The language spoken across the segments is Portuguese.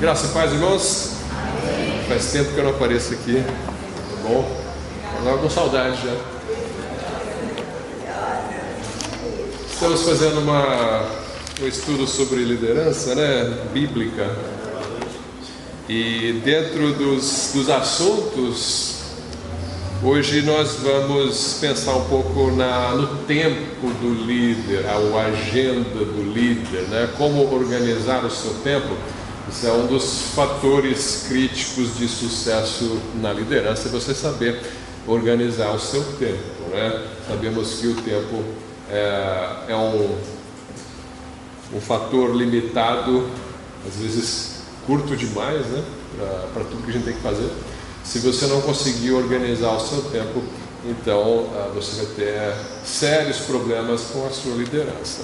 Graça e paz, irmãos. Faz tempo que eu não apareço aqui. Tá bom? Agora com saudade já. Estamos fazendo um estudo sobre liderança, bíblica. E dentro dos assuntos, hoje nós vamos pensar um pouco no tempo do líder, a agenda do líder, como organizar o seu tempo. Isso é um dos fatores críticos de sucesso na liderança, é você saber organizar o seu tempo, Sabemos que o tempo é um fator limitado, às vezes curto demais, para tudo que a gente tem que fazer. Se você não conseguir organizar o seu tempo, então você vai ter sérios problemas com a sua liderança,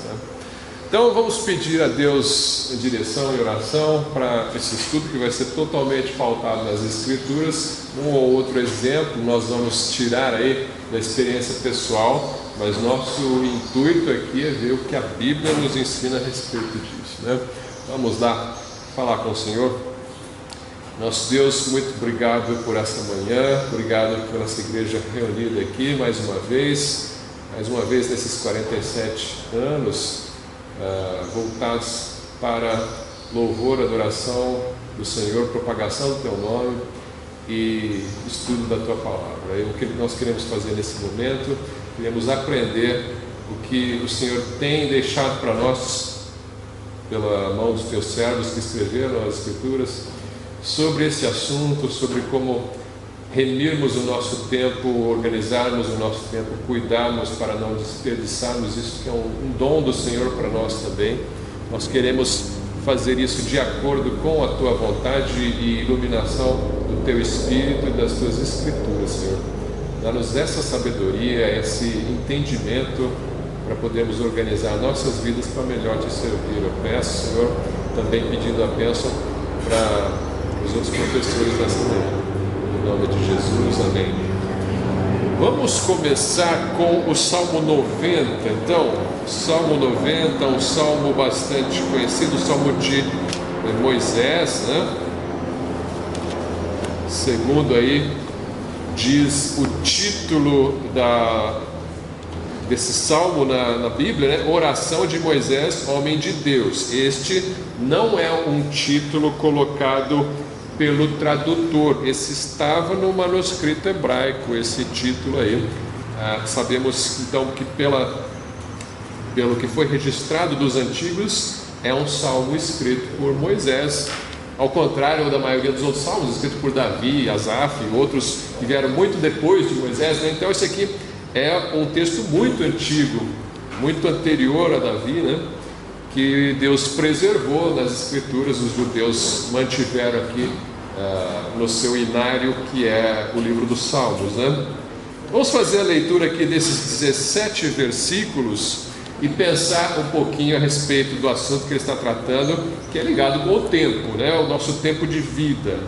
Então vamos pedir a Deus direção e oração para esse estudo que vai ser totalmente pautado nas Escrituras. Um ou outro exemplo nós vamos tirar aí da experiência pessoal, mas nosso intuito aqui é ver o que a Bíblia nos ensina a respeito disso, Vamos lá falar com o Senhor. Nosso Deus, muito obrigado por essa manhã, obrigado por essa igreja reunida aqui mais uma vez nesses 47 anos, voltados para louvor, adoração do Senhor, propagação do Teu nome e estudo da Tua palavra. E o que nós queremos fazer nesse momento, queremos aprender o que o Senhor tem deixado para nós, pela mão dos Teus servos que escreveram as Escrituras, sobre esse assunto, sobre como remirmos o nosso tempo, organizarmos o nosso tempo, cuidarmos para não desperdiçarmos isso que é um dom do Senhor para nós também. Nós queremos fazer isso de acordo com a Tua vontade e iluminação do Teu Espírito e das Tuas Escrituras, Senhor. Dá-nos essa sabedoria, esse entendimento para podermos organizar nossas vidas para melhor Te servir. Eu peço, Senhor, também pedindo a bênção para os outros professores dessa manhã. Em nome de Jesus, amém. Vamos começar com o Salmo 90. Então, o Salmo 90 é um salmo bastante conhecido, o Salmo de Moisés, Segundo aí diz o título desse salmo na Bíblia, Oração de Moisés, homem de Deus. Este não é um título colocado pelo tradutor, esse estava no manuscrito hebraico, esse título aí. Sabemos então que pelo que foi registrado dos antigos, é um salmo escrito por Moisés, ao contrário da maioria dos outros salmos, escritos por Davi, Asaf e outros que vieram muito depois de Moisés, Então esse aqui é um texto muito antigo, muito anterior a Davi, que Deus preservou nas Escrituras, os judeus mantiveram aqui no seu inário, que é o livro dos Salmos, Vamos fazer a leitura aqui desses 17 versículos e pensar um pouquinho a respeito do assunto que ele está tratando, que é ligado com o tempo, o nosso tempo de vida.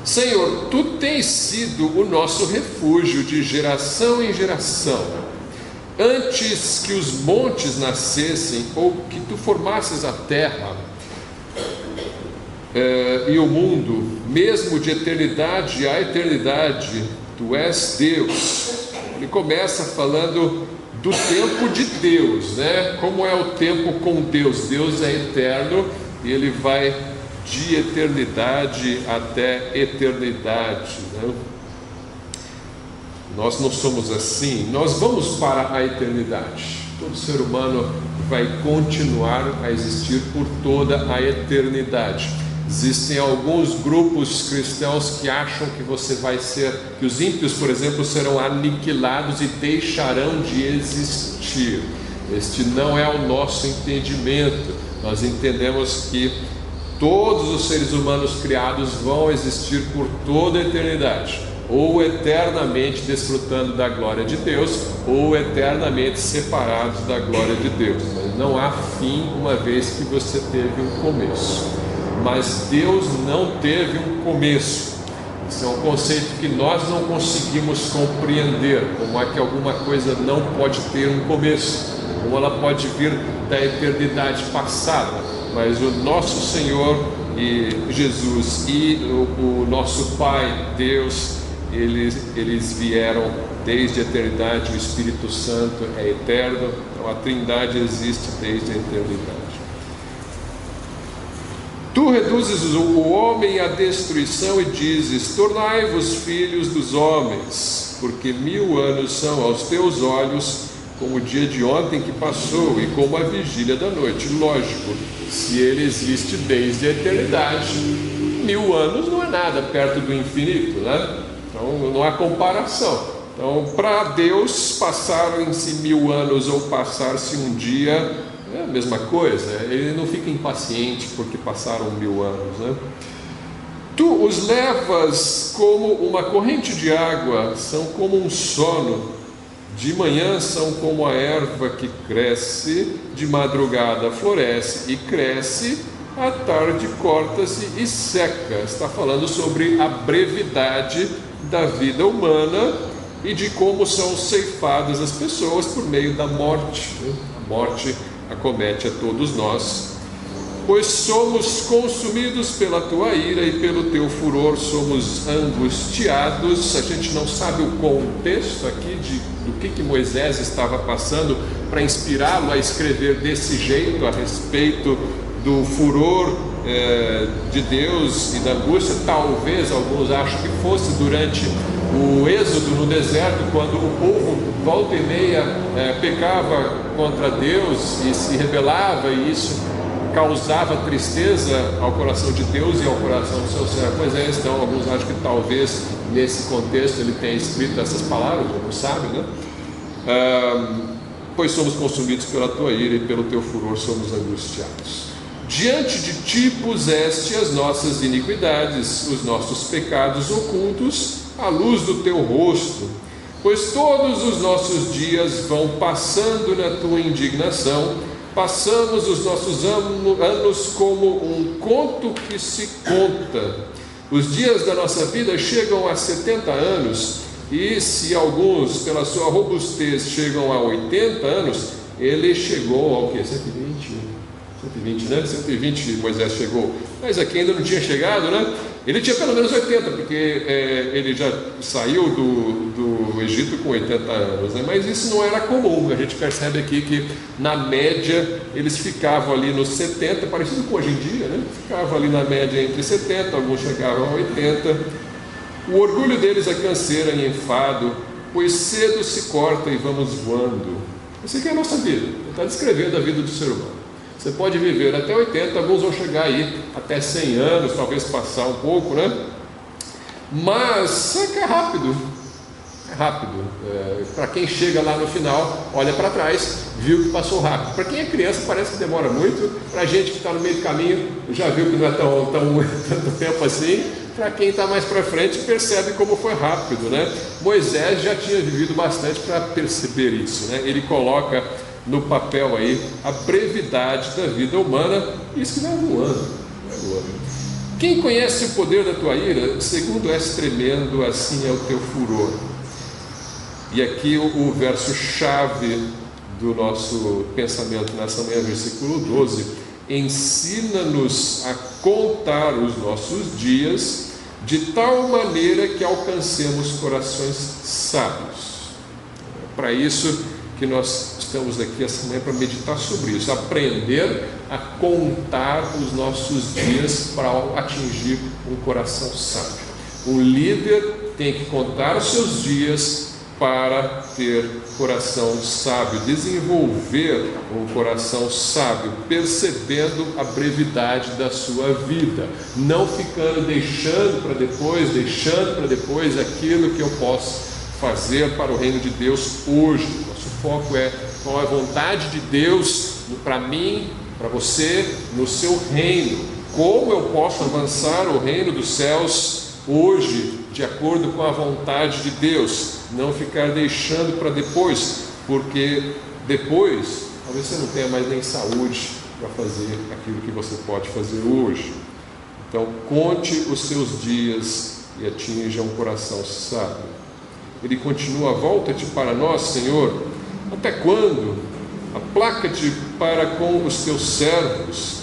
Senhor, Tu tens sido o nosso refúgio de geração em geração. Antes que os montes nascessem, ou que Tu formasses a terra e o mundo, mesmo de eternidade a eternidade, Tu és Deus. Ele começa falando do tempo de Deus, Como é o tempo com Deus? Deus é eterno e Ele vai de eternidade até eternidade, Nós não somos assim, nós vamos para a eternidade. Todo ser humano vai continuar a existir por toda a eternidade. Existem alguns grupos cristãos que acham que que os ímpios, por exemplo, serão aniquilados e deixarão de existir. Este não é o nosso entendimento. Nós entendemos que todos os seres humanos criados vão existir por toda a eternidade, ou eternamente desfrutando da glória de Deus, ou eternamente separados da glória de Deus. Mas não há fim, uma vez que você teve um começo. Mas Deus não teve um começo. Esse é um conceito que nós não conseguimos compreender. Como é que alguma coisa não pode ter um começo? Como ela pode vir da eternidade passada? Mas o nosso Senhor e Jesus e o nosso Pai, Deus, eles vieram desde a eternidade. O Espírito Santo é eterno, então a Trindade existe desde a eternidade. Tu reduzes o homem à destruição e dizes: tornai-vos filhos dos homens, porque 1000 anos são aos teus olhos como o dia de ontem que passou e como a vigília da noite. Lógico, se ele existe desde a eternidade, 1000 anos não é nada perto do infinito, né? Então não há comparação. Então, para Deus, passaram-se 1000 anos ou passar-se um dia é a mesma coisa. Ele não fica impaciente porque passaram 1000 anos, né? Tu os levas como uma corrente de água, são como um sono. De manhã são como a erva que cresce, de madrugada floresce e cresce, à tarde corta-se e seca. Está falando sobre a brevidade da vida humana e de como são ceifadas as pessoas por meio da morte. A morte acomete a todos nós, pois somos consumidos pela tua ira e pelo teu furor somos angustiados. A gente não sabe o contexto aqui do que Moisés estava passando para inspirá-lo a escrever desse jeito a respeito do furor de Deus e da angústia. Talvez alguns acham que fosse durante o êxodo no deserto, quando o povo volta e meia pecava contra Deus e se rebelava, e isso causava tristeza ao coração de Deus e ao coração do seu servo Moisés. Então alguns acham que talvez nesse contexto ele tenha escrito essas palavras, não sabe, né? Pois somos consumidos pela tua ira e pelo teu furor somos angustiados. Diante de ti puseste as nossas iniquidades, os nossos pecados ocultos, à luz do teu rosto, pois todos os nossos dias vão passando na tua indignação. Passamos os nossos anos como um conto que se conta. Os dias da nossa vida chegam a 70 anos, e se alguns, pela sua robustez, chegam a 80 anos, ele chegou ao quê? 120, né? 120 Moisés chegou, mas aqui ainda não tinha chegado, né? Ele tinha pelo menos 80, porque ele já saiu do Egito com 80 anos, né? Mas isso não era comum. A gente percebe aqui que na média eles ficavam ali nos 70, parecido com hoje em dia, né? Ficavam ali na média entre 70, alguns chegavam a 80. O orgulho deles é canseira e enfado, pois cedo se corta e vamos voando. Isso aqui é a nossa vida. Ele está descrevendo a vida do ser humano. Você pode viver até 80, alguns vão chegar aí até 100 anos, talvez passar um pouco, né? Mas é que é rápido. É rápido. Para quem chega lá no final, olha para trás, viu que passou rápido. Para quem é criança parece que demora muito. Para a gente que está no meio do caminho, já viu que não é tanto tempo assim. Para quem está mais para frente, percebe como foi rápido, né? Moisés já tinha vivido bastante para perceber isso, né? Ele coloca no papel aí a brevidade da vida humana, isso que vai voando, vai voando. Quem conhece o poder da tua ira, segundo és tremendo, assim é o teu furor. E aqui o verso chave do nosso pensamento nessa manhã, versículo 12: ensina-nos a contar os nossos dias de tal maneira que alcancemos corações sábios. Para isso que nós estamos aqui essa manhã, para meditar sobre isso, aprender a contar os nossos dias para atingir um coração sábio. O líder tem que contar os seus dias para ter coração sábio, desenvolver um coração sábio, percebendo a brevidade da sua vida, não ficando deixando para depois aquilo que eu posso fazer para o reino de Deus hoje. Nosso foco é qual é a vontade de Deus para mim, para você, no seu reino. Como eu posso avançar o reino dos céus hoje, de acordo com a vontade de Deus. Não ficar deixando para depois, porque depois talvez você não tenha mais nem saúde para fazer aquilo que você pode fazer hoje. Então conte os seus dias e atinja um coração sábio. Ele continua: volta-te para nós, Senhor, até quando? Aplaca-te para com os teus servos,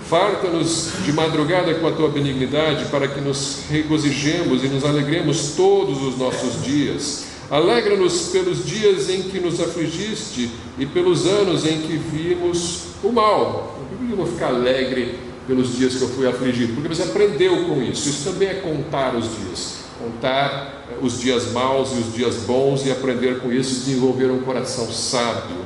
Farta-nos de madrugada com a tua benignidade, para que nos regozijemos e nos alegremos todos os nossos dias. Alegra-nos pelos dias em que nos afligiste e pelos anos em que vimos o mal. Por que eu vou ficar alegre pelos dias que eu fui afligido? Porque você aprendeu com isso. Isso também é contar os dias. Contar os dias maus e os dias bons, e aprender com isso e desenvolver um coração sábio.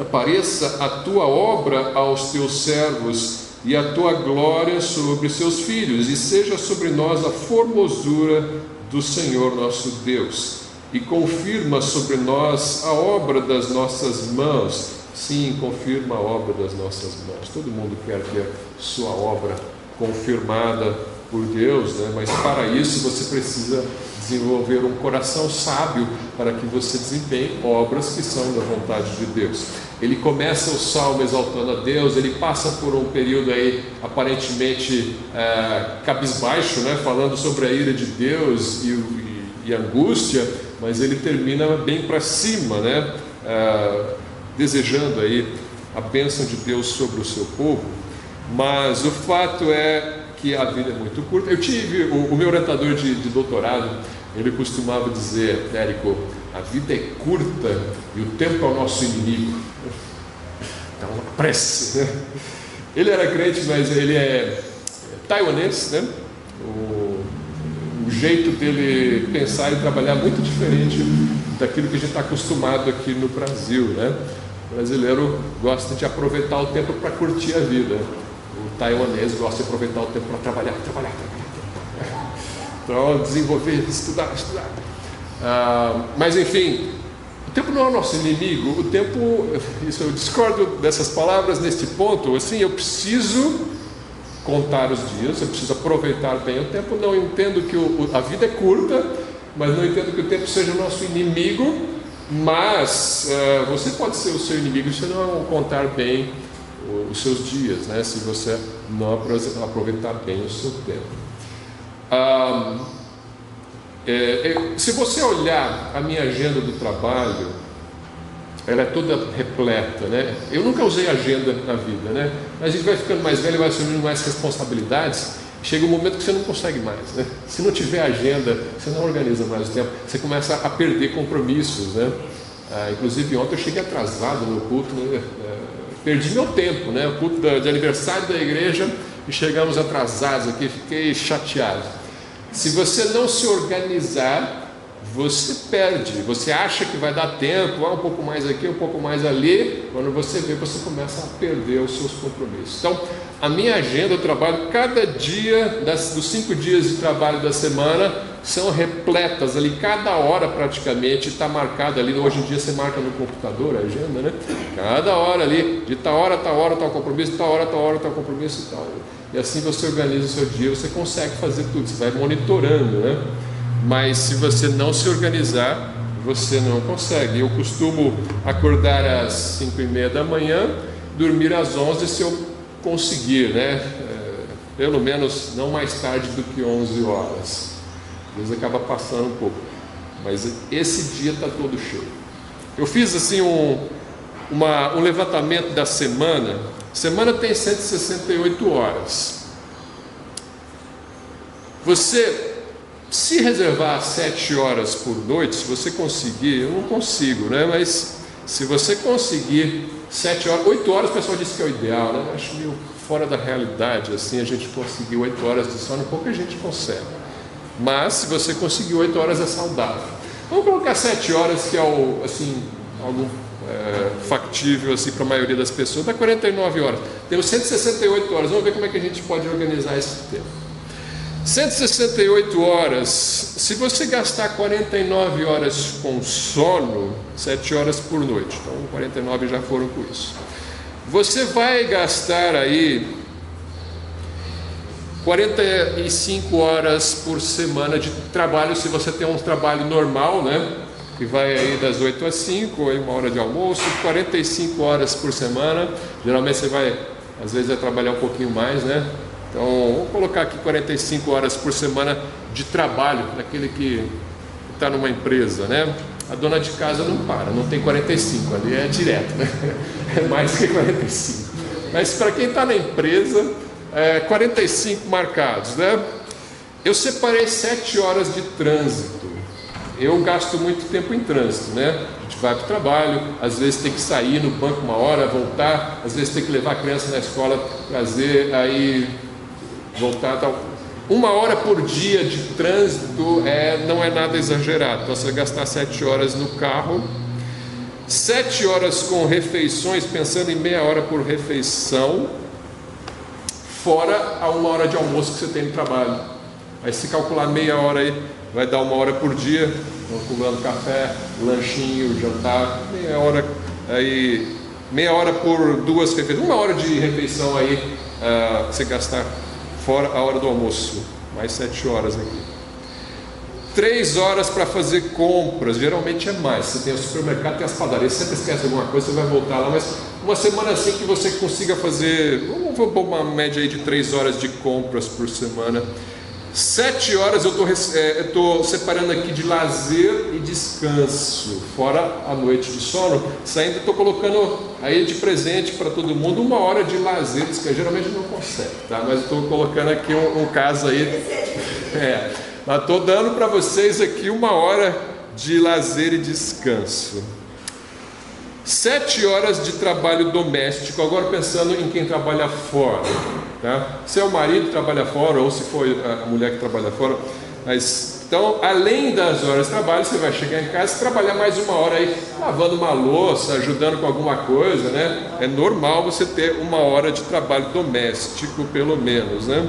Apareça a tua obra aos teus servos e a tua glória sobre seus filhos, e seja sobre nós a formosura do Senhor nosso Deus, e confirma sobre nós a obra das nossas mãos. Sim, confirma a obra das nossas mãos. Todo mundo quer ter sua obra confirmada por Deus, né? Mas para isso você precisa desenvolver um coração sábio, para que você desempenhe obras que são da vontade de Deus. Ele começa o salmo exaltando a Deus, ele passa por um período aí aparentemente cabisbaixo, né? Falando sobre a ira de Deus e angústia, mas ele termina bem para cima, né? Desejando aí a bênção de Deus sobre o seu povo. Mas o fato é que a vida é muito curta. Eu tive o meu orientador de doutorado, ele costumava dizer: Érico, a vida é curta e o tempo é o nosso inimigo. Então apresse, né? Ele era crente, mas ele é taiwanês, né? O jeito dele pensar e trabalhar é muito diferente daquilo que a gente está acostumado aqui no Brasil, né? O brasileiro gosta de aproveitar o tempo para curtir a vida. O taiwanês gosta de aproveitar o tempo para trabalhar. Então, desenvolver, estudar. Mas enfim, o tempo não é o nosso inimigo. O tempo, isso eu discordo dessas palavras neste ponto. Assim, eu preciso contar os dias, eu preciso aproveitar bem o tempo. Não entendo que a vida é curta, mas não entendo que o tempo seja o nosso inimigo. Mas você pode ser o seu inimigo se não contar bem os seus dias, né? Se você não aproveitar bem o seu tempo. Se você olhar a minha agenda do trabalho, ela é toda repleta, né? Eu nunca usei agenda na vida, né? Mas a gente vai ficando mais velho, vai assumindo mais responsabilidades. Chega um momento que você não consegue mais, né? Se não tiver agenda, você não organiza mais o tempo, você começa a perder compromissos, né? Inclusive ontem eu cheguei atrasado no culto, né? Perdi meu tempo, né? O culto de aniversário da igreja, e chegamos atrasados aqui, fiquei chateado. Se você não se organizar, você perde. Você acha que vai dar tempo, um pouco mais aqui, um pouco mais ali. Quando você vê, você começa a perder os seus compromissos. Então, a minha agenda, eu trabalho cada dia dos 5 dias de trabalho da semana, são repletas ali, cada hora praticamente está marcada ali. Hoje em dia você marca no computador a agenda, né? Cada hora ali, de tal hora, tal compromisso, tal hora, tal compromisso e tal. E assim você organiza o seu dia, você consegue fazer tudo, você vai monitorando, né? Mas se você não se organizar, você não consegue. Eu costumo acordar às 5h30 da manhã, dormir às 11 se eu conseguir, né? Pelo menos não mais tarde do que 11 horas. Às vezes acaba passando um pouco, mas esse dia está todo cheio. Eu fiz assim um levantamento da semana. Semana tem 168 horas. Você, se reservar 7 horas por noite, se você conseguir, eu não consigo, né? Mas se você conseguir 7 horas, 8 horas o pessoal diz que é o ideal, né? Eu acho meio fora da realidade, assim, a gente conseguir 8 horas de sono, pouca gente consegue. Mas se você conseguir 8 horas é saudável. Vamos colocar 7 horas, que é algo factível assim, para a maioria das pessoas. Dá 49 horas. Temos 168 horas. Vamos ver como é que a gente pode organizar esse tempo. 168 horas. Se você gastar 49 horas com sono, 7 horas por noite. Então 49 já foram com isso. Você vai gastar aí 45 horas por semana de trabalho, se você tem um trabalho normal, né? Que vai aí das 8 às 5, aí 1 hora de almoço, 45 horas por semana. Geralmente você vai, às vezes, vai trabalhar um pouquinho mais, né? Então, vamos colocar aqui 45 horas por semana de trabalho, daquele que está numa empresa, né? A dona de casa não para, não tem 45, ali é direto, né? É mais que 45. Mas para quem está na empresa, 45 marcados, né? Eu separei 7 horas de trânsito. Eu gasto muito tempo em trânsito, né? A gente vai para o trabalho, às vezes tem que sair no banco uma hora, voltar, às vezes tem que levar a criança na escola, trazer, aí voltar, tal. 1 hora por dia de trânsito não é nada exagerado. Então você vai gastar 7 horas no carro, 7 horas com refeições, pensando em meia hora por refeição, fora a 1 hora de almoço que você tem no trabalho. Aí se calcular meia hora aí, vai dar 1 hora por dia, calculando café, lanchinho, jantar, meia hora por 2 refeições, 1 hora de refeição aí, você gastar fora a hora do almoço, mais 7 horas aqui. 3 horas para fazer compras, geralmente é mais. Você tem o supermercado, tem as padarias, você sempre esquece alguma coisa, você vai voltar lá, mas uma semana assim que você consiga fazer, vamos pôr uma média aí de 3 horas de compras por semana. 7 horas eu estou separando aqui de lazer e descanso, fora a noite de sono. Saindo, estou colocando aí de presente para todo mundo 1 hora de lazer, que geralmente não consegue, tá? Mas estou colocando aqui um caso aí, mas estou dando para vocês aqui 1 hora de lazer e descanso. 7 horas de trabalho doméstico, agora pensando em quem trabalha fora, tá? Se é o marido que trabalha fora, ou se for a mulher que trabalha fora, mas, então, além das horas de trabalho, você vai chegar em casa e trabalhar mais 1 hora aí, lavando uma louça, ajudando com alguma coisa, né? É normal você ter 1 hora de trabalho doméstico, pelo menos, né?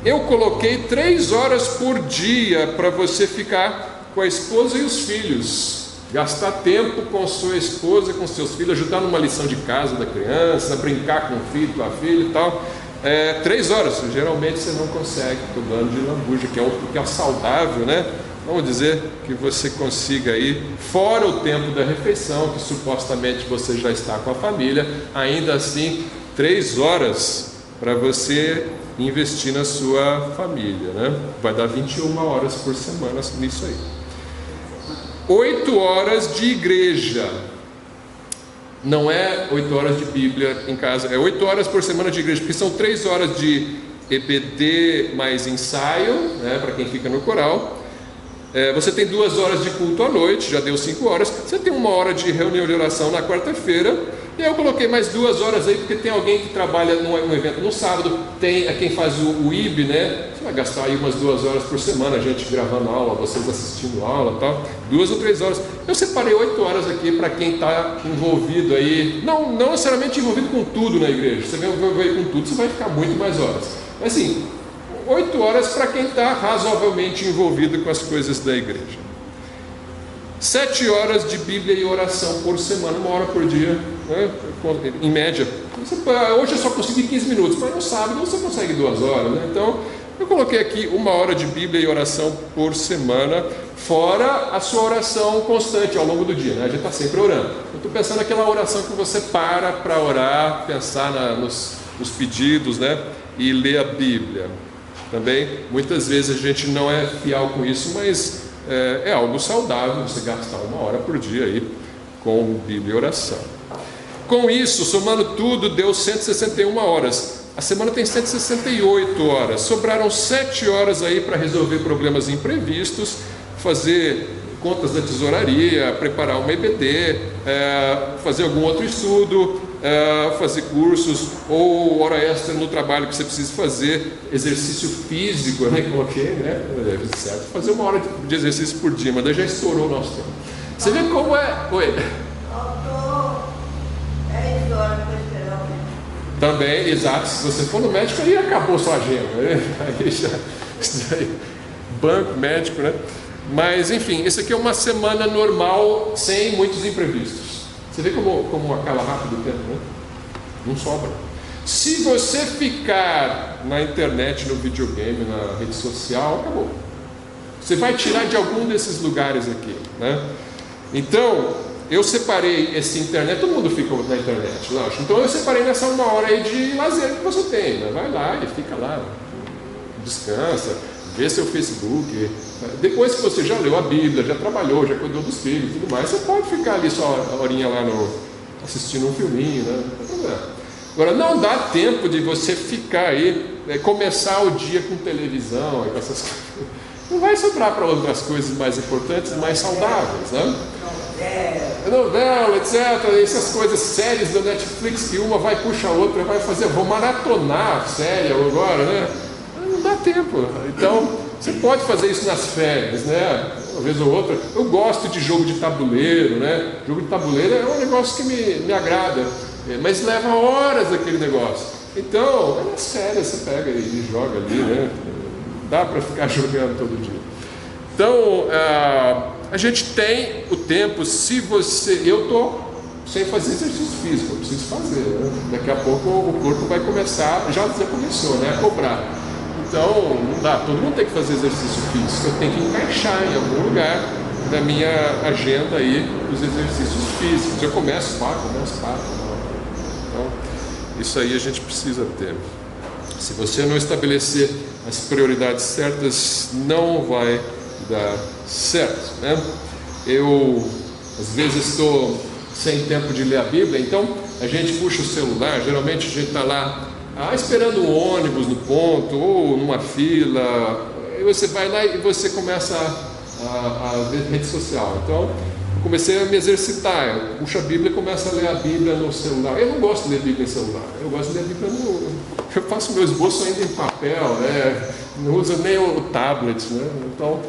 Eu coloquei 3 horas por dia para você ficar com a esposa e os filhos. Gastar tempo com sua esposa, com seus filhos, ajudar numa lição de casa da criança, brincar com o filho, com a filha e tal. 3 horas, geralmente você não consegue, estou dando de lambuja, que é o saudável, né? Vamos dizer que você consiga aí, fora o tempo da refeição, que supostamente você já está com a família, ainda assim, 3 horas para você investir na sua família, né? Vai dar 21 horas por semana nisso aí. 8 horas de igreja, não é 8 horas de Bíblia em casa, é 8 horas por semana de igreja, porque são 3 horas de EBD mais ensaio, né, para quem fica no coral. Você tem 2 horas de culto à noite, já deu 5 horas. Você tem 1 hora de reunião de oração na quarta-feira. E eu coloquei mais 2 horas aí, porque tem alguém que trabalha num evento no sábado, tem quem faz o IB, né? Você vai gastar aí umas 2 horas por semana, a gente gravando aula, vocês assistindo aula e tal, 2 ou 3 horas. Eu separei 8 horas aqui para quem está envolvido aí, não necessariamente envolvido com tudo na igreja. Você vai envolver com tudo, você vai ficar muito mais horas. Mas assim, 8 horas para quem está razoavelmente envolvido com as coisas da igreja. 7 horas de Bíblia e oração por semana, 1 hora por dia, né? Em média. Hoje eu só consegui 15 minutos, mas no sábado você consegue 2 horas, né? Então eu coloquei aqui 1 hora de Bíblia e oração por semana, fora a sua oração constante ao longo do dia, né? A gente está sempre orando. Eu estou pensando naquela oração que você para orar, pensar nos pedidos, né? E ler a Bíblia. Também, muitas vezes a gente não é fiel com isso, mas é algo saudável você gastar 1 hora por dia aí com Bíblia e oração. Com isso, somando tudo, deu 161 horas. A semana tem 168 horas. Sobraram 7 horas aí para resolver problemas imprevistos, fazer contas da tesouraria, preparar uma EBD, fazer algum outro estudo, fazer cursos ou hora extra no trabalho que você precisa fazer, exercício físico, né? Coloquei, né? Certo. Fazer 1 hora de exercício por dia, mas daí já estourou o nosso tempo. Você vê como é? Oi. Faltou 10 horas para esperar o médico. Também, exato. Se você for no médico, aí acabou sua agenda, né? Aí já, banco, médico, né? Mas enfim, esse aqui é uma semana normal, sem muitos imprevistos. Você vê como acaba rápido o tempo, né? Não sobra. Se você ficar na internet, no videogame, na rede social, acabou. Você vai tirar de algum desses lugares aqui, né? Então, eu separei esse internet, todo mundo fica na internet, lógico. Então eu separei nessa 1 hora aí de lazer que você tem, né? Vai lá e fica lá, descansa, vê seu Facebook. Depois que você já leu a Bíblia, já trabalhou, já cuidou dos filhos e tudo mais, você pode ficar ali só a horinha lá assistindo um filminho, né? Não tem problema. Agora, não dá tempo de você ficar aí, começar o dia com televisão, com essas coisas. Não vai sobrar para outras coisas mais importantes, mais saudáveis, né? Novela, etc. Essas coisas, séries da Netflix, que uma vai puxar a outra, vai fazer, vou maratonar a série agora, né? Não dá tempo. Então, você pode fazer isso nas férias, né? Uma vez ou outra. Eu gosto de jogo de tabuleiro, né? Jogo de tabuleiro é um negócio que me agrada, mas leva horas aquele negócio. Então, é nas férias, você pega e joga ali, né? Dá para ficar jogando todo dia. Então, a gente tem o tempo. Se você... Eu estou sem fazer exercício físico, eu preciso fazer, né? Daqui a pouco o corpo vai começar, já começou, né? A cobrar. Então, não dá, todo mundo tem que fazer exercício físico. Eu tenho que encaixar em algum lugar da minha agenda aí os exercícios físicos. Eu começo, paro. Então, isso aí a gente precisa ter. Se você não estabelecer as prioridades certas, não vai dar certo, né? Eu, às vezes, estou sem tempo de ler a Bíblia, então a gente puxa o celular, geralmente a gente está lá esperando um ônibus no ponto, ou numa fila, e você vai lá e você começa a ver rede social. Então, eu comecei a me exercitar, eu puxo a Bíblia e começo a ler a Bíblia no celular. Eu não gosto de ler Bíblia em celular, eu gosto de ler a Bíblia eu faço meu esboço ainda em papel, né? Não uso nem o tablet, né? Então,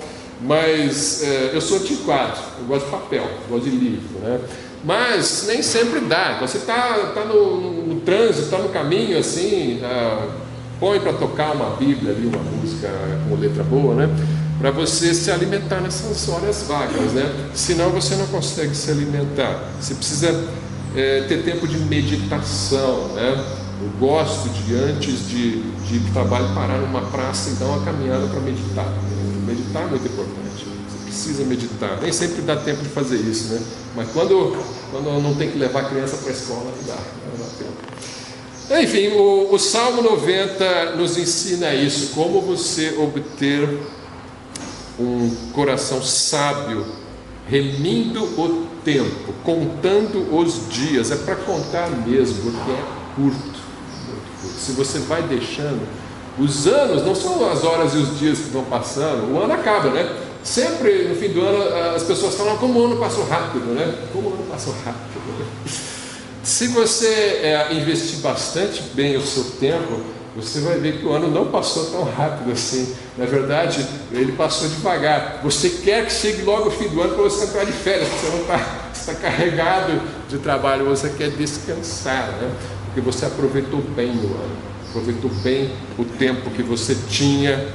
mas eu sou antiquado, eu gosto de papel, eu gosto de livro, né? Mas nem sempre dá. Você está no trânsito, está no caminho assim, põe para tocar uma Bíblia ali, uma música com letra boa, né? Para você se alimentar nessas horas vagas, né? Senão você não consegue se alimentar. Você precisa ter tempo de meditação, né? Eu gosto de, antes de ir para o trabalho, parar numa praça e dar uma caminhada para meditar. Meditar é muito importante. Você precisa meditar. Nem sempre dá tempo de fazer isso, né? Mas quando não tem que levar a criança para a escola, não dá tempo. Enfim, o Salmo 90 nos ensina isso, como você obter um coração sábio, remindo o tempo, contando os dias. É para contar mesmo, porque é curto. Se você vai deixando, os anos não são as horas e os dias que vão passando, o ano acaba, né? Sempre no fim do ano as pessoas falam como o ano passou rápido, né? Como o ano passou rápido. Se você investir bastante bem o seu tempo, você vai ver que o ano não passou tão rápido assim. Na verdade, ele passou devagar. Você quer que chegue logo o fim do ano para você entrar de férias, porque você não está carregado de trabalho, você quer descansar, né? Porque você aproveitou bem o ano, aproveitou bem o tempo que você tinha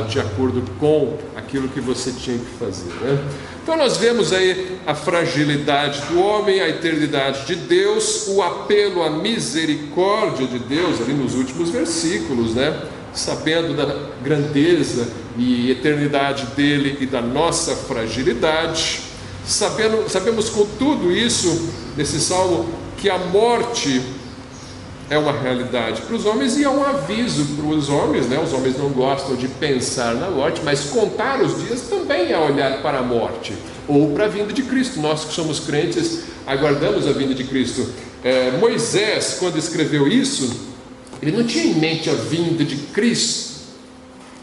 de acordo com aquilo que você tinha que fazer, né? Então nós vemos aí a fragilidade do homem, a eternidade de Deus, o apelo à misericórdia de Deus ali nos últimos versículos, né? Sabendo da grandeza e eternidade dele e da nossa fragilidade, sabemos com tudo isso nesse salmo que a morte é uma realidade para os homens e é um aviso para os homens, né? Os homens não gostam de pensar na morte, mas contar os dias também é olhar para a morte ou para a vinda de Cristo. Nós que somos crentes aguardamos a vinda de Cristo. Moisés, quando escreveu isso, ele não tinha em mente a vinda de Cristo.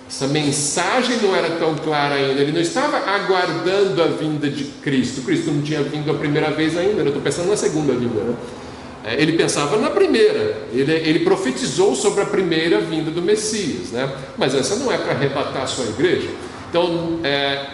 Essa mensagem não era tão clara ainda. Ele não estava aguardando a vinda de Cristo. Cristo não tinha vindo a primeira vez ainda. Eu estou pensando na segunda vinda, né? Ele pensava na primeira, ele profetizou sobre a primeira vinda do Messias, né? Mas essa não é para arrebatar a sua igreja. Então,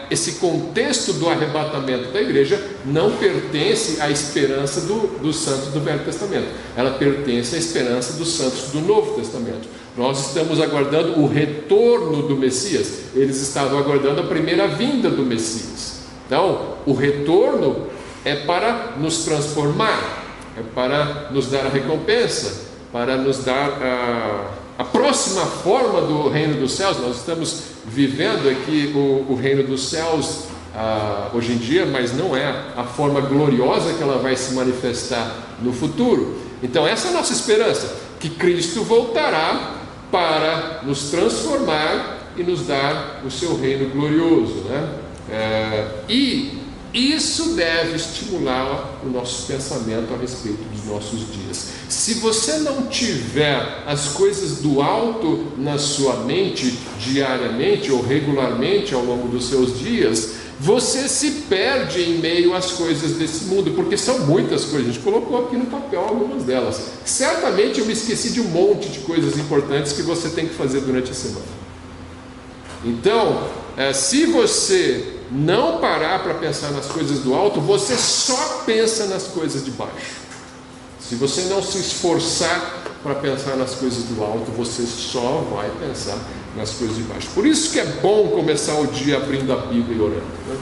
esse contexto do arrebatamento da igreja não pertence à esperança dos santos do Velho Testamento, ela pertence à esperança dos santos do Novo Testamento. Nós estamos aguardando o retorno do Messias, eles estavam aguardando a primeira vinda do Messias. Então, o retorno é para nos transformar, é para nos dar a recompensa, para nos dar a próxima forma do reino dos céus. Nós estamos vivendo aqui o reino dos céus hoje em dia, mas não é a forma gloriosa que ela vai se manifestar no futuro. Então essa é a nossa esperança, que Cristo voltará para nos transformar e nos dar o seu reino glorioso, né? E Isso deve estimular o nosso pensamento a respeito dos nossos dias. Se você não tiver as coisas do alto na sua mente diariamente ou regularmente ao longo dos seus dias, você se perde em meio às coisas desse mundo, porque são muitas coisas. A gente colocou aqui no papel algumas delas. Certamente eu me esqueci de um monte de coisas importantes que você tem que fazer durante a semana. Então, se você não parar para pensar nas coisas do alto, você só pensa nas coisas de baixo. Se você não se esforçar para pensar nas coisas do alto, você só vai pensar nas coisas de baixo. Por isso que é bom começar o dia abrindo a Bíblia e orando, né?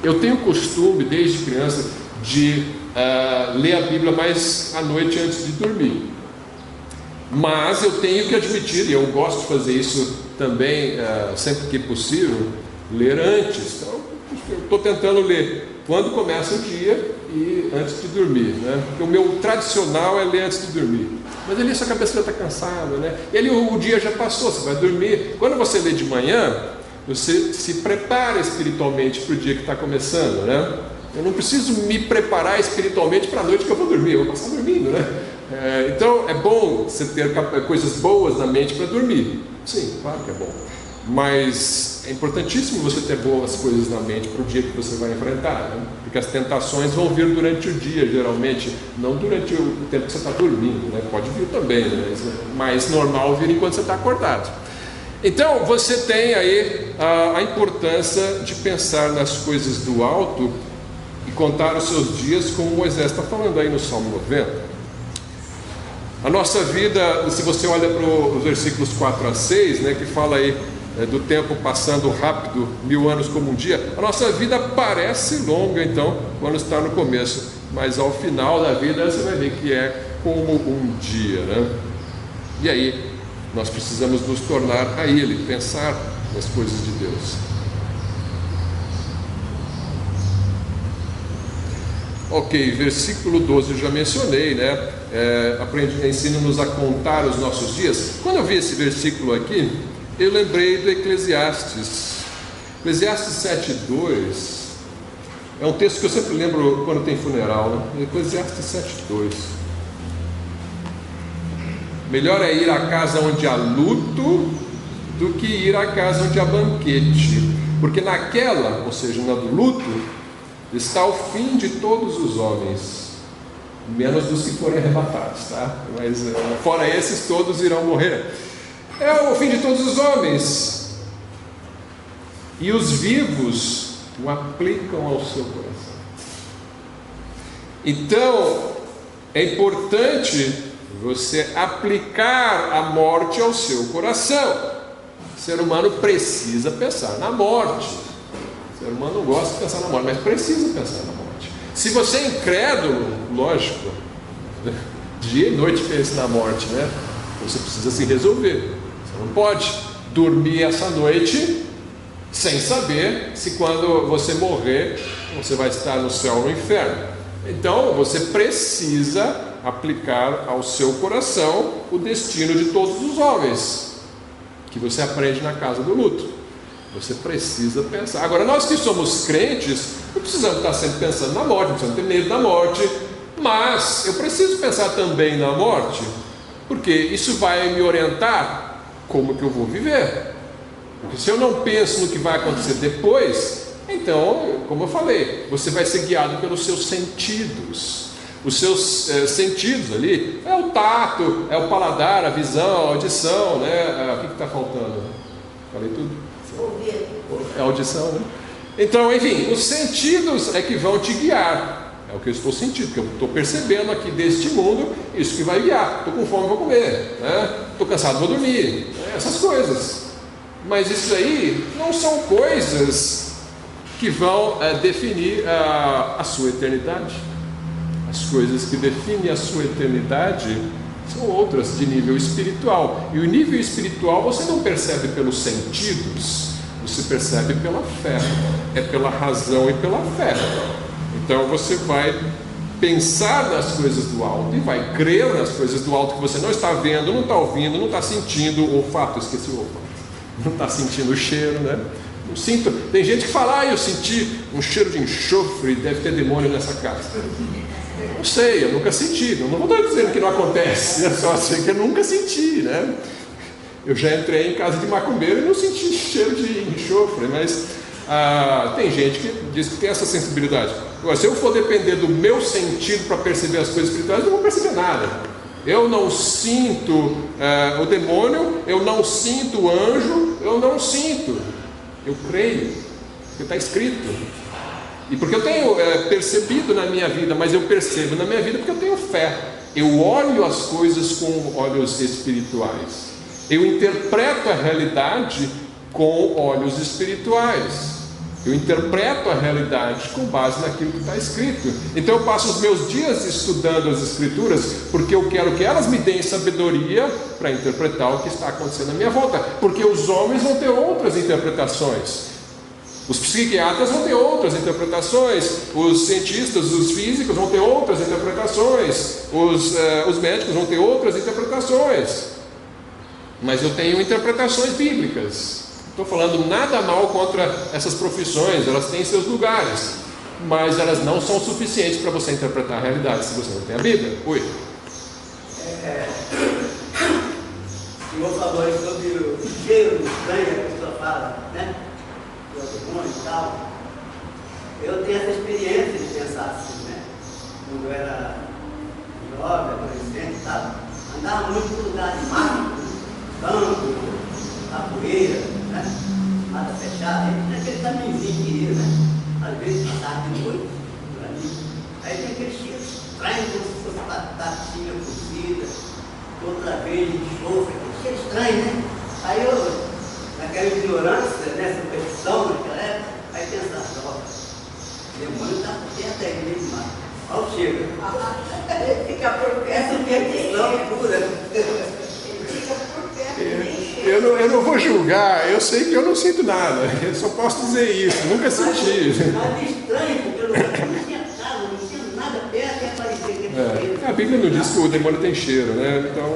Eu tenho o costume, desde criança, de ler a Bíblia mais à noite antes de dormir. Mas eu tenho que admitir, e eu gosto de fazer isso também, sempre que possível, ler antes. Então, eu estou tentando ler quando começa o dia e antes de dormir, né? Porque o meu tradicional é ler antes de dormir. Mas ali sua cabeça já está cansada, né? E ali o dia já passou, você vai dormir. Quando você lê de manhã, você se prepara espiritualmente para o dia que está começando, né? Eu não preciso me preparar espiritualmente para a noite que eu vou dormir, eu vou passar dormindo, né? Então é bom você ter coisas boas na mente para dormir. Sim, claro que é bom. Mas é importantíssimo você ter boas coisas na mente para o dia que você vai enfrentar, né? Porque as tentações vão vir durante o dia, geralmente, não durante o tempo que você está dormindo, né? Pode vir também, né? Mas é mais normal vir enquanto você está acordado. Então você tem aí a importância de pensar nas coisas do alto e contar os seus dias, como Moisés está falando aí no Salmo 90. A nossa vida, se você olha para os versículos 4 a 6, né, que fala aí do tempo passando rápido, 1000 anos como um dia, a nossa vida parece longa, então, quando está no começo, mas ao final da vida você vai ver que é como um dia, né? E aí, nós precisamos nos tornar a Ele, pensar nas coisas de Deus. Ok, versículo 12 eu já mencionei, né? Ensina-nos a contar os nossos dias. Quando eu vi esse versículo aqui, eu lembrei do Eclesiastes. Eclesiastes 7:2 é um texto que eu sempre lembro quando tem funeral, né? Eclesiastes 7:2. Melhor é ir à casa onde há luto do que ir à casa onde há banquete, porque naquela, ou seja, na do luto, está o fim de todos os homens, menos dos que forem arrebatados, tá? Mas fora esses, todos irão morrer. É o fim de todos os homens, e os vivos o aplicam ao seu coração. Então é importante você aplicar a morte ao seu coração. O ser humano precisa pensar na morte. O ser humano não gosta de pensar na morte, mas precisa pensar na morte. Se você é incrédulo, lógico, dia e noite pensa na morte, né? Você precisa se resolver. Você não pode dormir essa noite sem saber se quando você morrer você vai estar no céu ou no inferno. Então você precisa aplicar ao seu coração o destino de todos os homens, que você aprende na casa do luto. Você precisa pensar. Agora, nós que somos crentes, não precisamos estar sempre pensando na morte, não precisamos ter medo da morte, mas eu preciso pensar também na morte, porque isso vai me orientar como que eu vou viver. Porque se eu não penso no que vai acontecer depois, então, como eu falei, você vai ser guiado pelos seus sentidos. Os seus sentidos ali é o tato, é o paladar, a visão, a audição, né? O que está faltando? Falei tudo? É a audição, né? Então, enfim, os sentidos é que vão te guiar. É o que eu estou sentindo, que eu estou percebendo aqui deste mundo, isso que vai guiar. Estou com fome, vou comer, né? Estou cansado, vou dormir, né? Essas coisas. Mas isso aí não são coisas que vão definir a sua eternidade. As coisas que definem a sua eternidade são outras, de nível espiritual. E o nível espiritual você não percebe pelos sentidos, você percebe pela fé. É pela razão e pela fé. Então você vai pensar nas coisas do alto e vai crer nas coisas do alto que você não está vendo, não está ouvindo, não está sentindo o olfato, esqueci o olfato. Não está sentindo o cheiro, né? Eu sinto. Tem gente que fala, eu senti um cheiro de enxofre, deve ter demônio nessa casa. Não sei, eu nunca senti. Não estou dizendo que não acontece, eu só sei que eu nunca senti, né? Eu já entrei em casa de macumbeiro e não senti cheiro de enxofre, mas tem gente que diz que tem essa sensibilidade. Agora, se eu for depender do meu sentido para perceber as coisas espirituais, eu não vou perceber nada. Eu não sinto o demônio, eu não sinto o anjo, eu não sinto. Eu creio, porque está escrito. E porque eu tenho percebido na minha vida, mas eu percebo na minha vida porque eu tenho fé. Eu olho as coisas com olhos espirituais. Eu interpreto a realidade com olhos espirituais. Eu interpreto a realidade com base naquilo que está escrito. Então eu passo os meus dias estudando as Escrituras, porque eu quero que elas me deem sabedoria para interpretar o que está acontecendo à minha volta. Porque os homens vão ter outras interpretações. Os psiquiatras vão ter outras interpretações. Os cientistas, os físicos vão ter outras interpretações. Os médicos vão ter outras interpretações. Mas eu tenho interpretações bíblicas. Estou falando nada mal contra essas profissões, elas têm seus lugares, mas elas não são suficientes para você interpretar a realidade se você não tem a Bíblia. Oi. O senhor falou aí sobre o cheiro estranho que a pessoa fala, né? Do demônio e tal. Eu tenho essa experiência de pensar assim, né? Quando eu era jovem, adolescente e tal, andava muito no lugar de mato, campo, capoeira, né? Mata fechada, aí tinha aquele caminhozinho que ia, né? Às vezes passava de noite, por ali. Aí tem aquele cheiro estranho, como se fosse batatinha cozida, outra vez de enxofre, aquele cheiro estranho, né? Aí eu, naquela ignorância, né? Superstição naquela época, aí pensava, ó, o demônio está perto aí mesmo, mas olha o cheiro. Ele fica por Essa perto. superstição pura. Ele fica por perto, nem cheiro. Eu não vou julgar, eu sei que eu não sinto nada, eu só posso dizer isso, nunca senti. Mas estranho, porque eu não tinha casa, não tinha nada perto e aparecia aquele cheiro. A Bíblia não diz que o demônio tem cheiro, né? Então,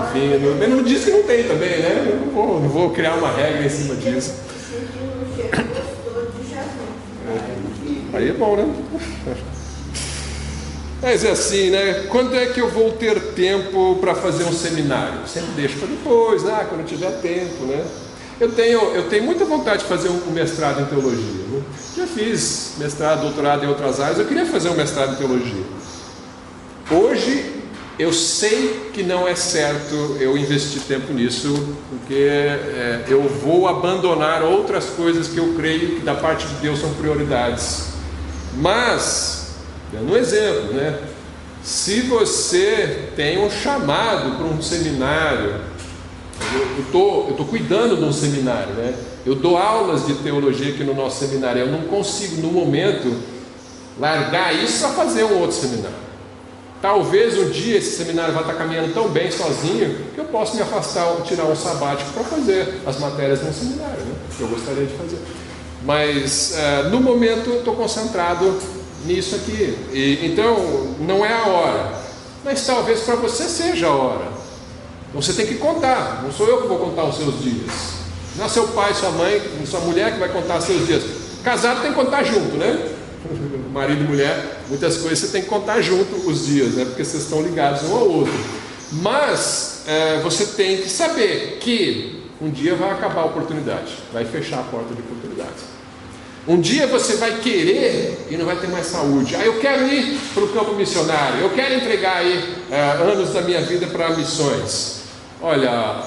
enfim, não diz que não tem também, né? Eu não vou criar uma regra em cima disso. Sentiu um cheiro gostoso de Jesus. Aí é bom, né? Mas é assim, né? Quando é que eu vou ter tempo para fazer um seminário? Sempre deixo para depois, quando eu tiver tempo, né? Eu tenho muita vontade de fazer um mestrado em teologia, né? Já fiz mestrado, doutorado em outras áreas, eu queria fazer um mestrado em teologia. Hoje, eu sei que não é certo eu investir tempo nisso, porque eu vou abandonar outras coisas que eu creio que da parte de Deus são prioridades. Mas, dando um exemplo, né? Se você tem um chamado para um seminário, eu estou cuidando de um seminário, né? Eu dou aulas de teologia aqui no nosso seminário, eu não consigo no momento largar isso para fazer um outro seminário. Talvez um dia esse seminário vai estar caminhando tão bem sozinho que eu posso me afastar, tirar um sabático para fazer as matérias no seminário, né? Que eu gostaria de fazer. Mas no momento eu estou concentrado nisso aqui. Então não é a hora, mas talvez para você seja a hora. Então você tem que contar, não sou eu que vou contar os seus dias, não é seu pai, sua mãe, sua mulher que vai contar os seus dias. Casado tem que contar junto, né? Marido e mulher, muitas coisas você tem que contar junto os dias, né? Porque vocês estão ligados um ao outro. Mas você tem que saber que um dia vai acabar a oportunidade, vai fechar a porta de oportunidade. Um dia você vai querer e não vai ter mais saúde. Eu quero ir para o campo missionário, eu quero entregar aí anos da minha vida para missões. Olha,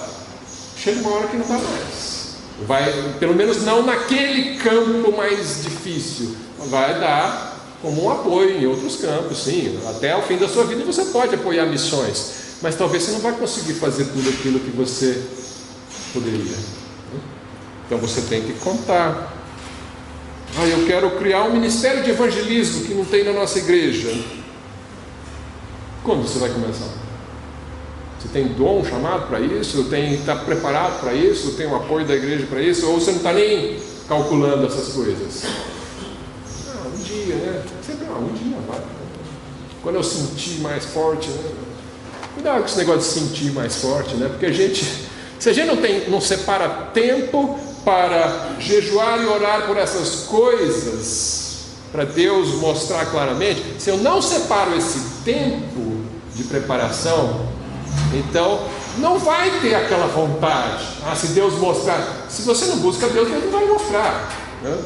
chega uma hora que não dá mais. Pelo menos não naquele campo mais difícil. Vai dar como um apoio em outros campos, sim. Até o fim da sua vida você pode apoiar missões, mas talvez você não vai conseguir fazer tudo aquilo que você poderia. Então você tem que contar. Eu quero criar um ministério de evangelismo que não tem na nossa igreja. Quando você vai começar? Você tem dom, chamado para isso? Está preparado para isso? Tem o apoio da igreja para isso? Ou você não está nem calculando essas coisas? Um dia, né? Sempre um dia vai. Quando eu sentir mais forte, né? Cuidado com esse negócio de sentir mais forte, né? Porque se a gente não separa tempo para jejuar e orar por essas coisas, para Deus mostrar claramente, se eu não separo esse tempo de preparação, então não vai ter aquela vontade. Se Deus mostrar, se você não busca Deus, Deus não vai mostrar, né?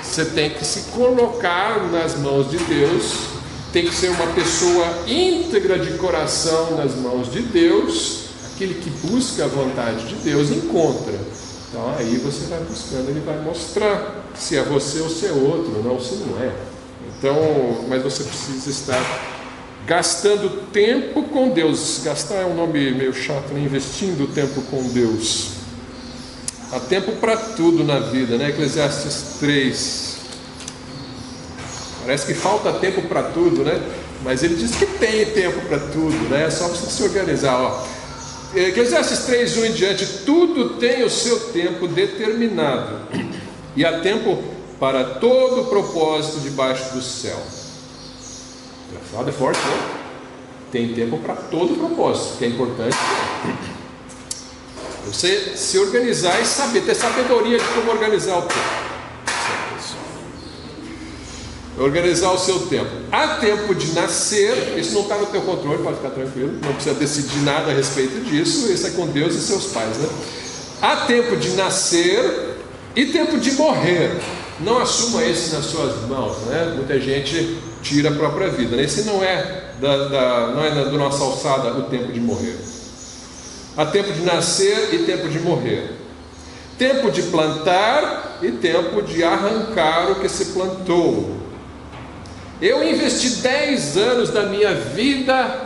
Você tem que se colocar nas mãos de Deus, tem que ser uma pessoa íntegra de coração nas mãos de Deus. Aquele que busca a vontade de Deus encontra. Então aí você vai buscando, Ele vai mostrar se é você ou se é outro, não se não é. Então, mas você precisa estar gastando tempo com Deus. Gastar é um nome meio chato, né? Investindo tempo com Deus. Há tempo para tudo na vida, né? Eclesiastes 3. Parece que falta tempo para tudo, né? Mas ele diz que tem tempo para tudo, né? É só você se organizar, Eclesiastes 3:1 em diante: tudo tem o seu tempo determinado, e há tempo para todo propósito debaixo do céu. A frase é forte, né? Tem tempo para todo propósito, que é importante. Você se organizar e saber, ter sabedoria de como organizar o tempo. Organizar o seu tempo. Há tempo de nascer, isso não está no teu controle, pode ficar tranquilo, não precisa decidir nada a respeito disso, isso é com Deus e seus pais, né? Há tempo de nascer e tempo de morrer. Não assuma esse nas suas mãos, né? Muita gente tira a própria vida, né? Esse não é da nossa alçada o tempo de morrer. Há tempo de nascer e tempo de morrer. Tempo de plantar e tempo de arrancar o que se plantou. Eu investi 10 anos da minha vida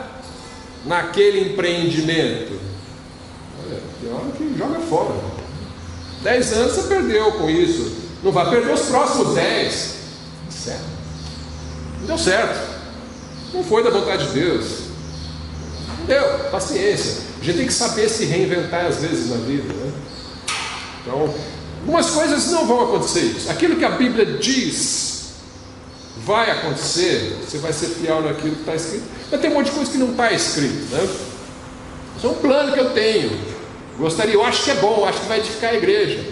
naquele empreendimento. Olha, tem hora que joga fora. 10 anos você perdeu com isso. Não vai perder os próximos 10. Certo? Não deu certo. Não foi da vontade de Deus. Não deu. Paciência. A gente tem que saber se reinventar às vezes na vida, né? Então, algumas coisas não vão acontecer isso. Aquilo que a Bíblia diz vai acontecer, você vai ser fiel naquilo que está escrito. Mas tem um monte de coisa que não está escrito, né? Isso é um plano que eu tenho. Eu acho que é bom, acho que vai edificar a igreja.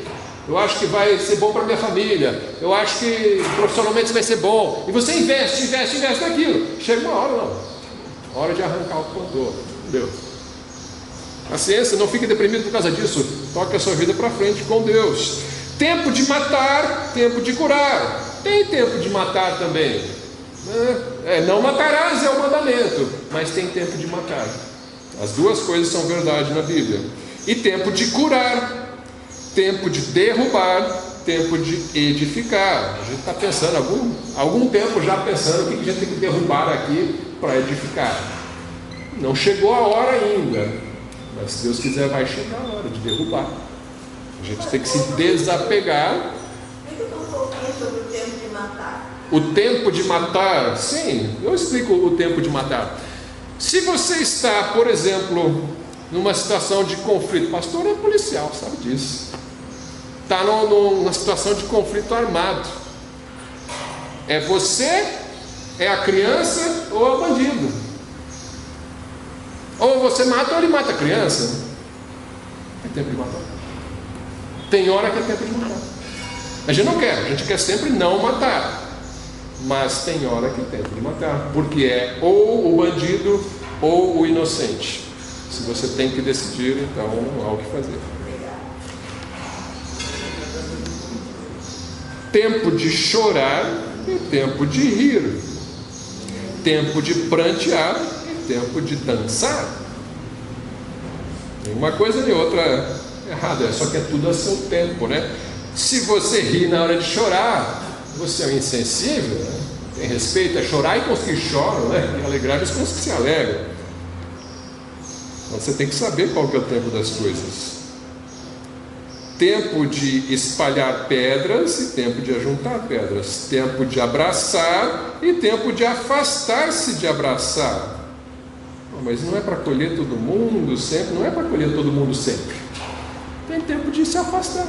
Eu acho que vai ser bom para a minha família. Eu acho que profissionalmente vai ser bom. E você investe naquilo. Chega uma hora, não. Hora de arrancar o que plantou. Entendeu? Paciência, não fique deprimido por causa disso. Toque a sua vida para frente com Deus. Tempo de matar, tempo de curar. Tem tempo de matar também, né? Não matarás é o mandamento, mas tem tempo de matar. As duas coisas são verdade na Bíblia. E tempo de curar, tempo de derrubar, tempo de edificar. A gente está pensando algum tempo já pensando o que a gente tem que derrubar aqui para edificar. Não chegou a hora ainda, mas se Deus quiser vai chegar a hora de derrubar. A gente tem que se desapegar. Sobre o tempo de matar. O tempo de matar, sim, eu explico o tempo de matar. Se você está, por exemplo, numa situação de conflito, pastor é policial, sabe disso. Está numa situação de conflito armado. É você, é a criança ou é o bandido. Ou você mata ou ele mata a criança. É tempo de matar. Tem hora que é tempo de matar. A gente não quer, a gente quer sempre não matar. Mas tem hora que é tempo de matar. Porque é ou o bandido ou o inocente. Se você tem que decidir, então há o que fazer. Tempo de chorar e tempo de rir. Tempo de prantear e tempo de dançar. Nenhuma coisa nem outra errada, só que é tudo a seu tempo, né? Se você ri na hora de chorar, você é um insensível, né? Tem respeito, é chorar e com os que choram, né? E alegrar-se com os que se alegram. Então você tem que saber qual que é o tempo das coisas. Tempo de espalhar pedras e tempo de ajuntar pedras. Tempo de abraçar e tempo de afastar-se de abraçar. Mas não é para colher todo mundo sempre, não é para colher todo mundo sempre. Tem tempo de se afastar.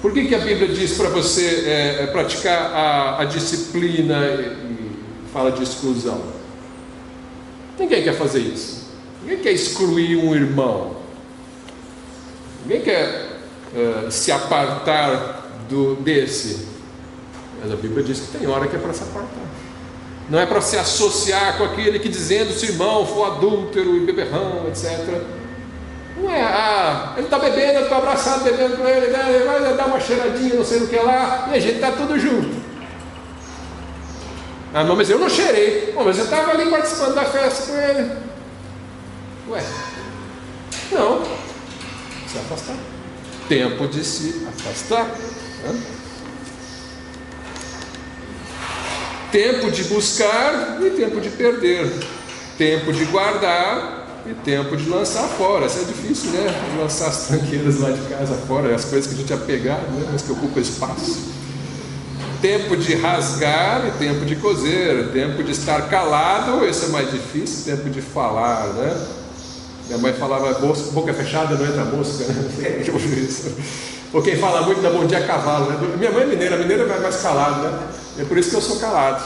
Por que a Bíblia diz para você praticar a disciplina e fala de exclusão? Ninguém quer fazer isso. Ninguém quer excluir um irmão. Ninguém quer se apartar desse. Mas a Bíblia diz que tem hora que é para se apartar. Não é para se associar com aquele que, dizendo se o irmão for adúltero e beberrão, etc. Não é, ele está bebendo, eu estou abraçado bebendo com ele, ele vai dar uma cheiradinha, não sei o que lá, e a gente está tudo junto. Ah, não, mas eu não cheirei. Bom, mas eu estava ali participando da festa com ele. Ué, não, se afastar. Tempo de se afastar. Tempo de buscar e tempo de perder. Tempo de guardar e tempo de lançar fora. Isso é difícil, né? Lançar as tranqueiras lá de casa fora, as coisas que a gente é pegado, né? Mas que ocupam espaço. Tempo de rasgar e tempo de coser. Tempo de estar calado, esse é mais difícil. Tempo de falar, né? Minha mãe falava, boca fechada não entra mosca, né? Ou quem fala muito dá bom dia a cavalo, né? Minha mãe é mineira vai mais calado, né? É por isso que eu sou calado.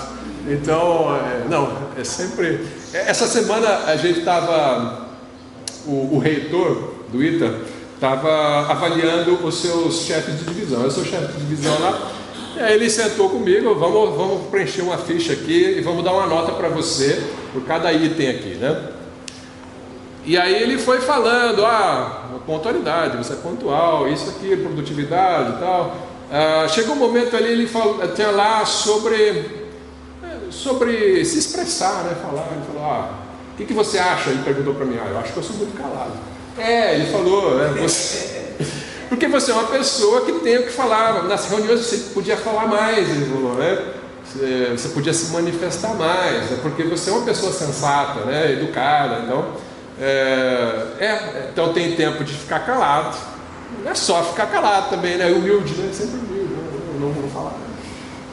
Então, não, é sempre... Essa semana a gente estava... O reitor do ITA estava avaliando os seus chefes de divisão. Eu sou chefe de divisão lá. E aí ele sentou comigo, vamos preencher uma ficha aqui e vamos dar uma nota para você por cada item aqui, né? E aí ele foi falando, pontualidade, você é pontual, isso aqui, produtividade e tal. Chegou um momento ali, ele tinha lá sobre se expressar, né? Falar, ele falou, o que você acha? Ele perguntou para mim, eu acho que eu sou muito calado. Ele falou, porque você é uma pessoa que tem o que falar, nas reuniões você podia falar mais, ele falou, né? Você podia se manifestar mais, porque você é uma pessoa sensata, né? Educada, então tem tempo de ficar calado. Não é só ficar calado também, né? Humilde, né? Sempre humilde, não vou falar.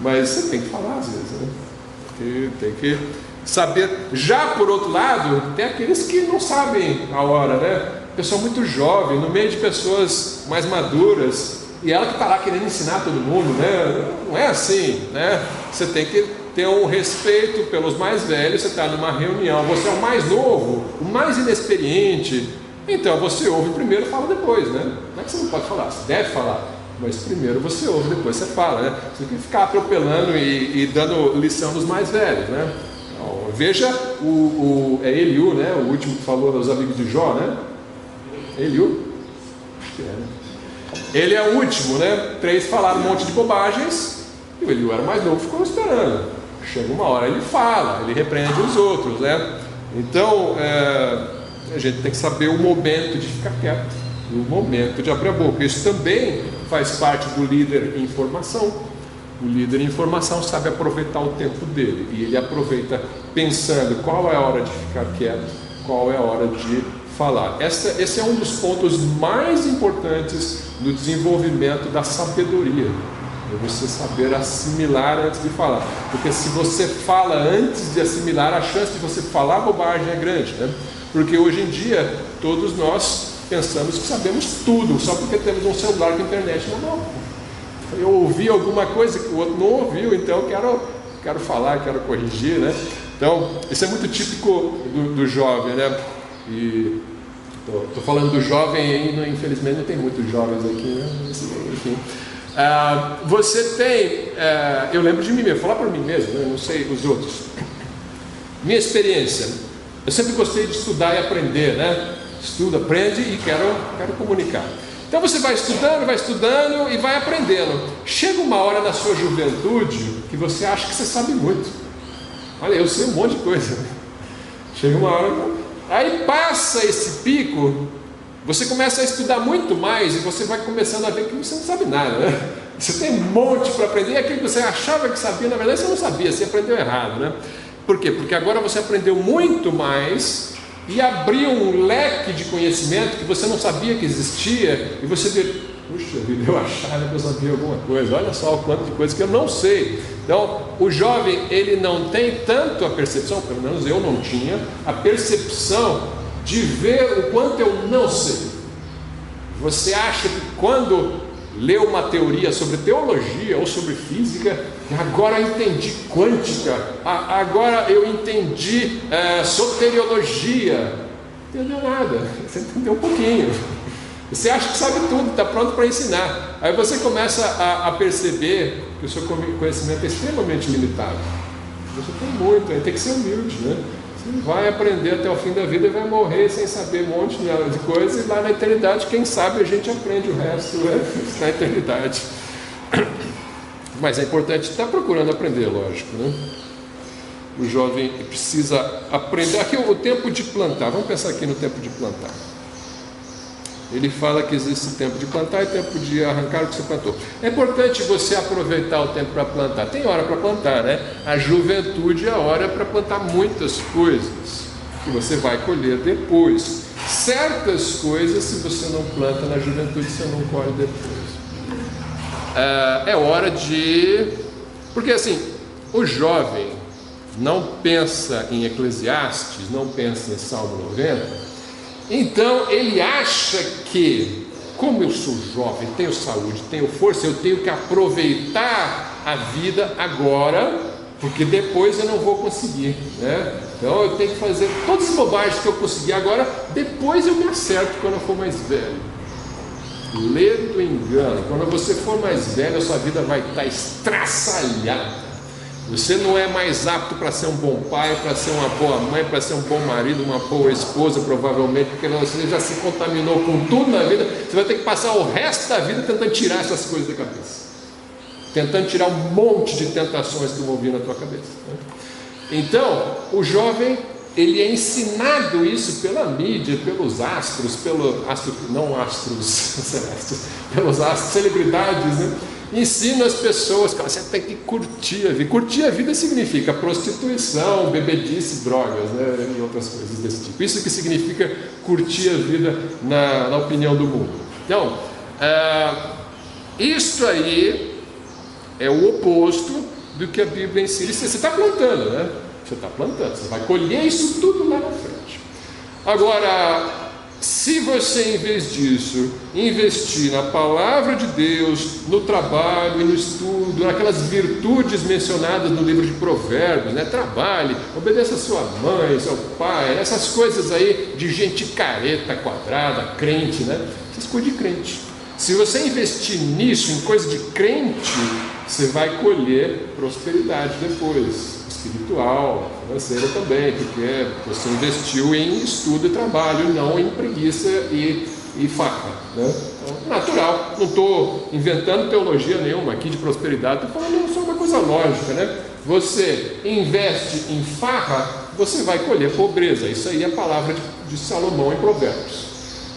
Mas você tem que falar às vezes, né? Tem que saber. Já por outro lado, tem aqueles que não sabem a hora, né? Pessoa muito jovem, no meio de pessoas mais maduras, e ela que está lá querendo ensinar todo mundo, né? Não é assim, né? Você tem que ter um respeito pelos mais velhos. Você está numa reunião, você é o mais novo, o mais inexperiente, então você ouve primeiro e fala depois, né? Não é que você não pode falar, você deve falar, mas primeiro você ouve, depois você fala, né? Você tem que ficar atropelando e dando lição dos mais velhos, né? Então, veja é Eliú, né? O último que falou dos amigos de Jó, né? Eliú? Acho que é, né? Ele é o último, né? 3 falaram um monte de bobagens e o Eliú era mais novo, ficou esperando. Chega uma hora, ele fala, ele repreende os outros, né? Então, a gente tem que saber o momento de ficar quieto, o momento de abrir a boca. Isso também faz parte do líder em formação. O líder em formação sabe aproveitar o tempo dele, e ele aproveita pensando qual é a hora de ficar quieto, qual é a hora de falar. Esse é um dos pontos mais importantes do desenvolvimento da sabedoria. É você saber assimilar antes de falar. Porque se você fala antes de assimilar, a chance de você falar bobagem é grande, né? Porque hoje em dia, todos nós pensamos que sabemos tudo, só porque temos um celular com internet na mão. Eu ouvi alguma coisa que o outro não ouviu, então eu quero falar, quero corrigir, né? Então, isso é muito típico do jovem, né? E estou falando do jovem aí, infelizmente não tem muitos jovens aqui, né? Enfim. Você tem, eu lembro de mim mesmo, falar para mim mesmo, né? Não sei os outros. Minha experiência, eu sempre gostei de estudar e aprender, né? Estuda, aprende e quero comunicar. Então você vai estudando e vai aprendendo. Chega uma hora na sua juventude que você acha que você sabe muito. Olha, eu sei um monte de coisa. Chega uma hora, aí passa esse pico, você começa a estudar muito mais e você vai começando a ver que você não sabe nada, né? Você tem um monte para aprender, e aquilo que você achava que sabia, na verdade você não sabia, você aprendeu errado, né? Por quê? Porque agora você aprendeu muito mais e abriu um leque de conhecimento que você não sabia que existia, e você vê, puxa vida, eu achava que eu sabia alguma coisa, olha só o quanto de coisa que eu não sei. Então, o jovem, ele não tem tanto a percepção, pelo menos eu não tinha, a percepção de ver o quanto eu não sei. Você acha que quando leu uma teoria sobre teologia ou sobre física, agora eu entendi quântica, agora eu entendi soteriologia. Não entendeu nada, você entendeu um pouquinho. Você acha que sabe tudo, está pronto para ensinar. Aí você começa a perceber que o seu conhecimento é extremamente limitado. Você tem muito, aí tem que ser humilde, né? Você vai aprender até o fim da vida e vai morrer sem saber um monte de coisa, e lá na eternidade, quem sabe a gente aprende o resto, né? Na eternidade. Mas é importante estar procurando aprender, lógico, né? O jovem precisa aprender. Aqui o tempo de plantar, vamos pensar aqui no tempo de plantar. Ele fala que existe tempo de plantar e tempo de arrancar o que você plantou. É importante você aproveitar o tempo para plantar. Tem hora para plantar, né? A juventude é a hora para plantar muitas coisas que você vai colher depois. Certas coisas, se você não planta na juventude, você não colhe depois. É hora de... Porque assim, o jovem não pensa em Eclesiastes, não pensa em Salmo 90... Então ele acha que, como eu sou jovem, tenho saúde, tenho força, eu tenho que aproveitar a vida agora, porque depois eu não vou conseguir, né? Então eu tenho que fazer todas as bobagens que eu consegui agora, depois eu me acerto quando eu for mais velho. Ledo engano. Quando você for mais velho, a sua vida vai estar estraçalhada. Você não é mais apto para ser um bom pai, para ser uma boa mãe, para ser um bom marido, uma boa esposa, provavelmente, porque você já se contaminou com tudo na vida. Você vai ter que passar o resto da vida tentando tirar essas coisas da cabeça, tentando tirar um monte de tentações que vão vir na tua cabeça, né? Então, o jovem, ele é ensinado isso pela mídia, pelos astros, pelos astros, celebridades, né? Ensina as pessoas que você tem que curtir a vida. Curtir a vida significa prostituição, bebedice, drogas, né? E outras coisas desse tipo. Isso que significa curtir a vida na opinião do mundo. Então, isso aí é o oposto do que a Bíblia ensina. Você está plantando, né? Você está plantando, você vai colher isso tudo lá na frente. Agora, se você, em vez disso, investir na palavra de Deus, no trabalho e no estudo, naquelas virtudes mencionadas no livro de Provérbios, né? Trabalhe, obedeça a sua mãe, seu pai, essas coisas aí de gente careta, quadrada, crente, né? Vocês cuidem de crente. Se você investir nisso, em coisa de crente, você vai colher prosperidade depois, espiritual, financeira também, porque você investiu em estudo e trabalho, não em preguiça e farra, né? Então, natural, não estou inventando teologia nenhuma aqui de prosperidade, estou falando só uma coisa lógica, né? Você investe em farra, você vai colher pobreza. Isso aí é a palavra de Salomão em Provérbios.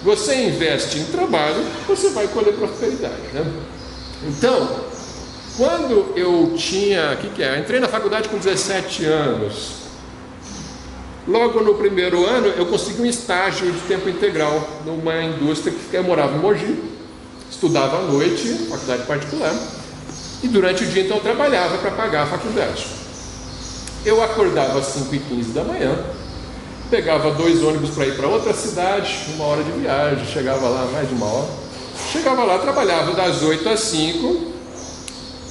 Você investe em trabalho, você vai colher prosperidade, né? Então, quando eu tinha, eu entrei na faculdade com 17 anos, logo no primeiro ano eu consegui um estágio de tempo integral numa indústria que eu morava em Mogi, estudava à noite, faculdade particular, e durante o dia então eu trabalhava para pagar a faculdade. Eu acordava às 5h15 da manhã, pegava 2 ônibus para ir para outra cidade, 1 hora de viagem, chegava lá mais de 1 hora, chegava lá, trabalhava das 8 às 5,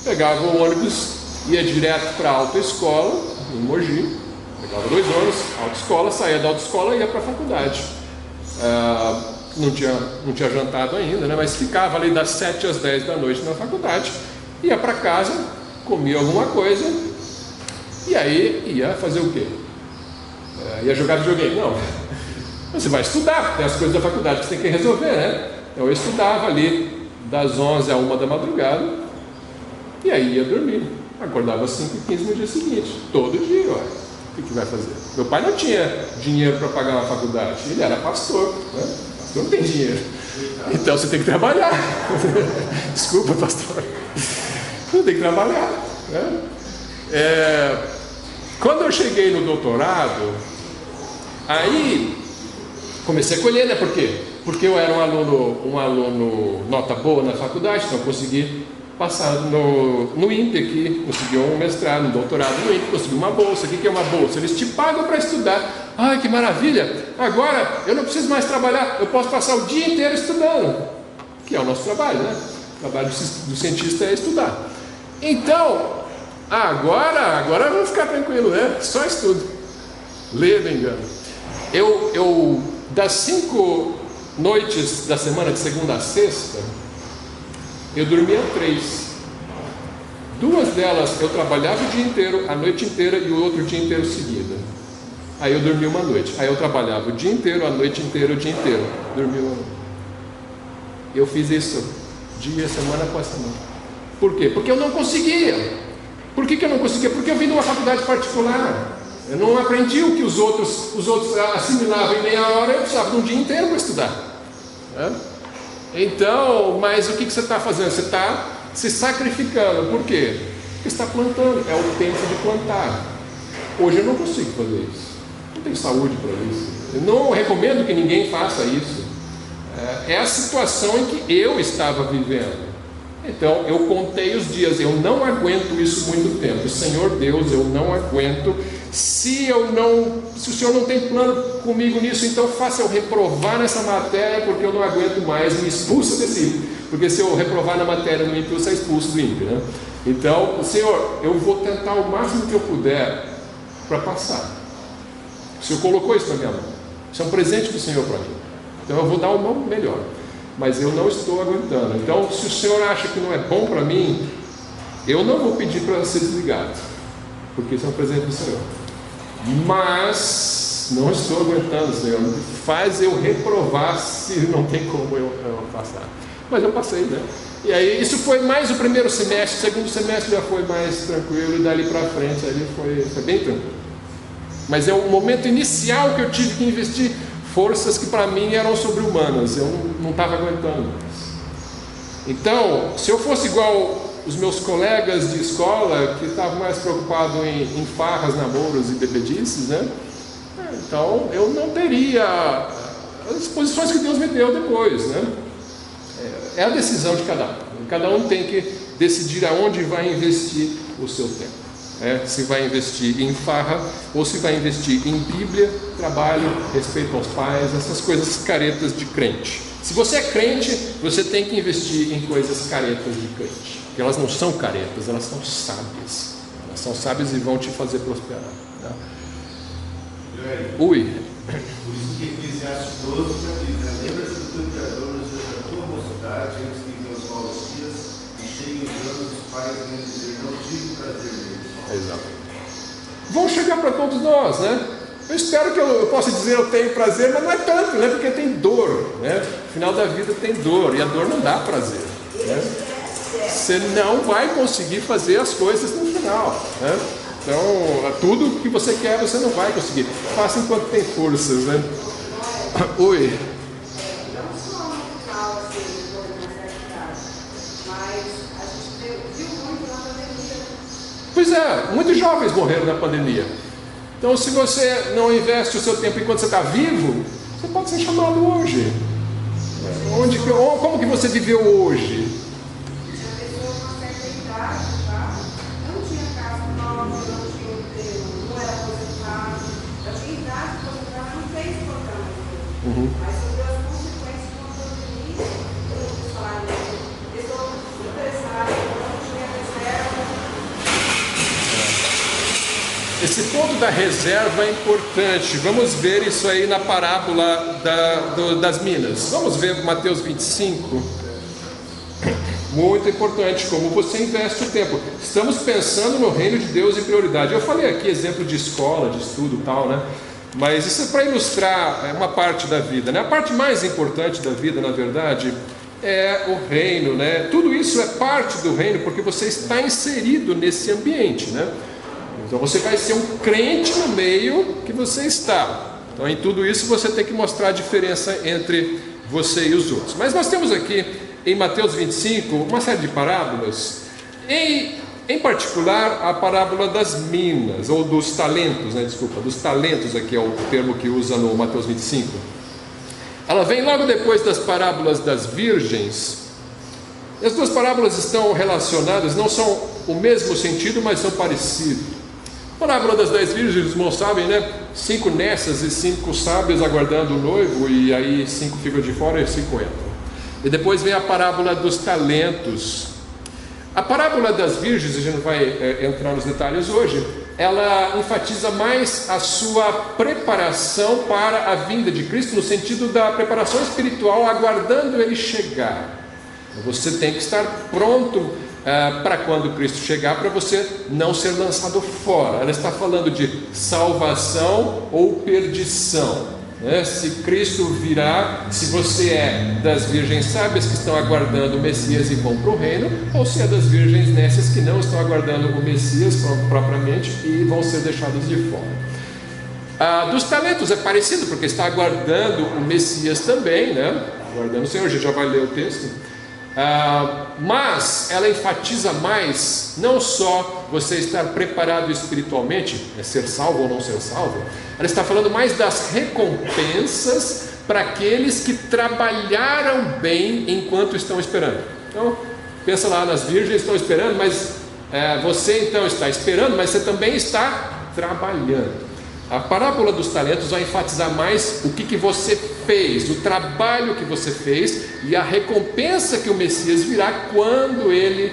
pegava o ônibus, ia direto para a autoescola, em Mogi, pegava 2 ônibus, autoescola, saía da autoescola e ia para a faculdade. Não tinha jantado ainda, né? Mas ficava ali das 7 às 10 da noite na faculdade, ia para casa, comia alguma coisa, e aí ia fazer o quê? Ia jogar videogame? Não. Você vai estudar, tem as coisas da faculdade que você tem que resolver, né? Então eu estudava ali das 11 a 1 da madrugada, e aí ia dormir. Acordava às 5h15 no dia seguinte, todo dia, olha. O que vai fazer? Meu pai não tinha dinheiro para pagar uma faculdade, ele era pastor, né? Pastor não tem dinheiro, então você tem que trabalhar. Desculpa, pastor, você tem que trabalhar, né? Quando eu cheguei no doutorado, aí comecei a colher, né? Por quê? Porque eu era um aluno nota boa na faculdade, então eu consegui passar no INPE aqui, consegui um mestrado, um doutorado no INPE, consegui uma bolsa. O que é uma bolsa? Eles te pagam para estudar. Ai, que maravilha! Agora eu não preciso mais trabalhar, eu posso passar o dia inteiro estudando, que é o nosso trabalho, né? O trabalho do cientista é estudar. Então, agora vamos ficar tranquilo, né? Só estudo. Lê, me engano. Eu das 5 noites da semana, de segunda a sexta, eu dormia 3. 2 delas eu trabalhava o dia inteiro, a noite inteira, e o outro dia inteiro seguida. Aí eu dormia uma noite. Aí eu trabalhava o dia inteiro, a noite inteira, o dia inteiro. Dormia uma noite. Eu fiz isso dia, semana após semana. Por quê? Porque eu não conseguia. Por que eu não conseguia? Porque eu vim de uma faculdade particular. Eu não aprendi o que os outros assimilavam em meia hora. Eu precisava de um dia inteiro para estudar. Então, mas o que você está fazendo? Você está se sacrificando. Por quê? Porque você está plantando. É o tempo de plantar. Hoje eu não consigo fazer isso. Não tenho saúde para isso. Eu não recomendo que ninguém faça isso. É a situação em que eu estava vivendo. Então eu contei os dias. Eu não aguento isso muito tempo. Senhor Deus, eu não aguento. Se o Senhor não tem plano comigo nisso, então faça eu reprovar nessa matéria, porque eu não aguento mais. Me expulsa desse ímpio. Porque se eu reprovar na matéria no ímpio, você é expulso do ímpio, né? Então, Senhor, eu vou tentar o máximo que eu puder para passar. O Senhor colocou isso na minha mão. Isso é um presente do Senhor para mim. Então eu vou dar o meu melhor. Mas eu não estou aguentando. Então, se o Senhor acha que não é bom para mim, eu não vou pedir para ser desligado, porque isso é um presente do Senhor. Mas não estou aguentando, Senhor. Faz eu reprovar se não tem como eu passar. Mas eu passei, né? E aí, isso foi mais o primeiro semestre. O segundo semestre já foi mais tranquilo. E dali para frente, ali foi bem tranquilo. Mas é o momento inicial que eu tive que investir forças que para mim eram sobre-humanas. Eu não estava aguentando mais. Então, se eu fosse igual os meus colegas de escola, que estavam mais preocupados em farras, namoros e bebedices, né? Então eu não teria as posições que Deus me deu depois, né? É a decisão de cada um tem que decidir aonde vai investir o seu tempo, se vai investir em farra ou se vai investir em Bíblia, trabalho, respeito aos pais, essas coisas caretas de crente. Se você é crente, você tem que investir em coisas caretas de crente, porque elas não são caretas, elas são sábias. Elas são sábias e vão te fazer prosperar, né? Ui. Por isso que Eclesiastes 12 já diz, né? Lembra-se do teu Criador nos dias da tua mocidade, antes que venham os maus dias, e cheguem os anos dos pais e dizer, não tive prazer neles. Exato. Vão chegar para todos nós, né? Eu espero que eu possa dizer eu tenho prazer, mas não é tanto, né? Porque tem dor, né? No final da vida tem dor, e a dor não dá prazer, né? Você não vai conseguir fazer as coisas no final, né? Então, tudo que você quer, você não vai conseguir. Faça enquanto tem forças, né? Oi. Não só no final, assim, mas a gente viu muito na pandemia. Pois é, muitos jovens morreram na pandemia. Então, se você não investe o seu tempo enquanto você está vivo, você pode ser chamado hoje. Como que você viveu hoje? Tinha pessoas com uma certa idade, tá? Não tinha casa nova, não tinha emprego, não era aposentado. Eu tinha idade para aposentar, não fez programa. Mas sobre as consequências de uma pandemia, eu falaram, pessoas interessadas, não tinha reserva. Esse ponto da reserva é importante. Vamos ver isso aí na parábola das minas. Vamos ver Mateus 25. Muito importante, como você investe o tempo. Estamos pensando no reino de Deus em prioridade. Eu falei aqui exemplo de escola, de estudo e tal, né? Mas isso é para ilustrar uma parte da vida, né? A parte mais importante da vida, na verdade, é o reino, né? Tudo isso é parte do reino porque você está inserido nesse ambiente, né? Então você vai ser um crente no meio que você está. Então em tudo isso você tem que mostrar a diferença entre você e os outros. Mas nós temos aqui em Mateus 25 uma série de parábolas. Em particular a parábola das minas, ou dos talentos, né? Desculpa, dos talentos aqui é o termo que usa no Mateus 25. Ela vem logo depois das parábolas das virgens. As duas parábolas estão relacionadas, não são o mesmo sentido, mas são parecidos. A parábola das 10 virgens, os irmãos sabem, né? 5 nessas e 5 sábios aguardando o noivo, e aí 5 ficam de fora e 5 entram. E depois vem a parábola dos talentos. A parábola das virgens, a gente não vai entrar nos detalhes hoje, ela enfatiza mais a sua preparação para a vinda de Cristo, no sentido da preparação espiritual, aguardando Ele chegar. Você tem que estar pronto para quando Cristo chegar, para você não ser lançado fora. Ela está falando de salvação ou perdição. Se Cristo virá, se você é das virgens sábias que estão aguardando o Messias e vão para o reino, ou se é das virgens nécias que não estão aguardando o Messias propriamente e vão ser deixadas de fora. Dos talentos é parecido, porque está aguardando o Messias também, aguardando o Senhor. A gente já vai ler o texto. Mas ela enfatiza mais, não só você estar preparado espiritualmente, ser salvo ou não ser salvo. Ela está falando mais das recompensas para aqueles que trabalharam bem enquanto estão esperando. Então, pensa lá nas virgens que estão esperando, mas você então está esperando, mas você também está trabalhando. A parábola dos talentos vai enfatizar mais o que você fez, o trabalho que você fez e a recompensa que o Messias virá quando ele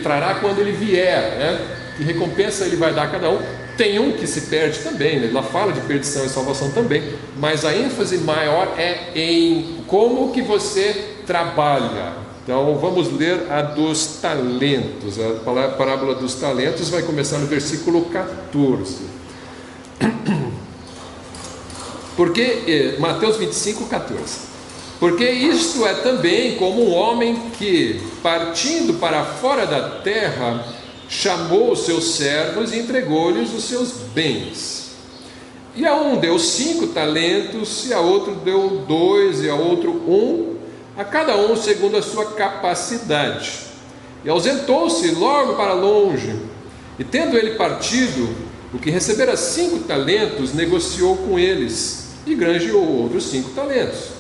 trará quando ele vier, Que recompensa ele vai dar a cada um. Tem um que se perde também, Ela fala de perdição e salvação também, mas a ênfase maior é em como que você trabalha. Então vamos ler a dos talentos. A parábola dos talentos vai começar no versículo 14. Porque, Mateus 25, 14. Porque isto é também como um homem que, partindo para fora da terra, chamou os seus servos e entregou-lhes os seus bens. E a um deu 5 talentos, e a outro deu 2, e a outro 1, a cada um segundo a sua capacidade. E ausentou-se logo para longe, e tendo ele partido, o que recebera 5 talentos, negociou com eles, e granjeou outros 5 talentos.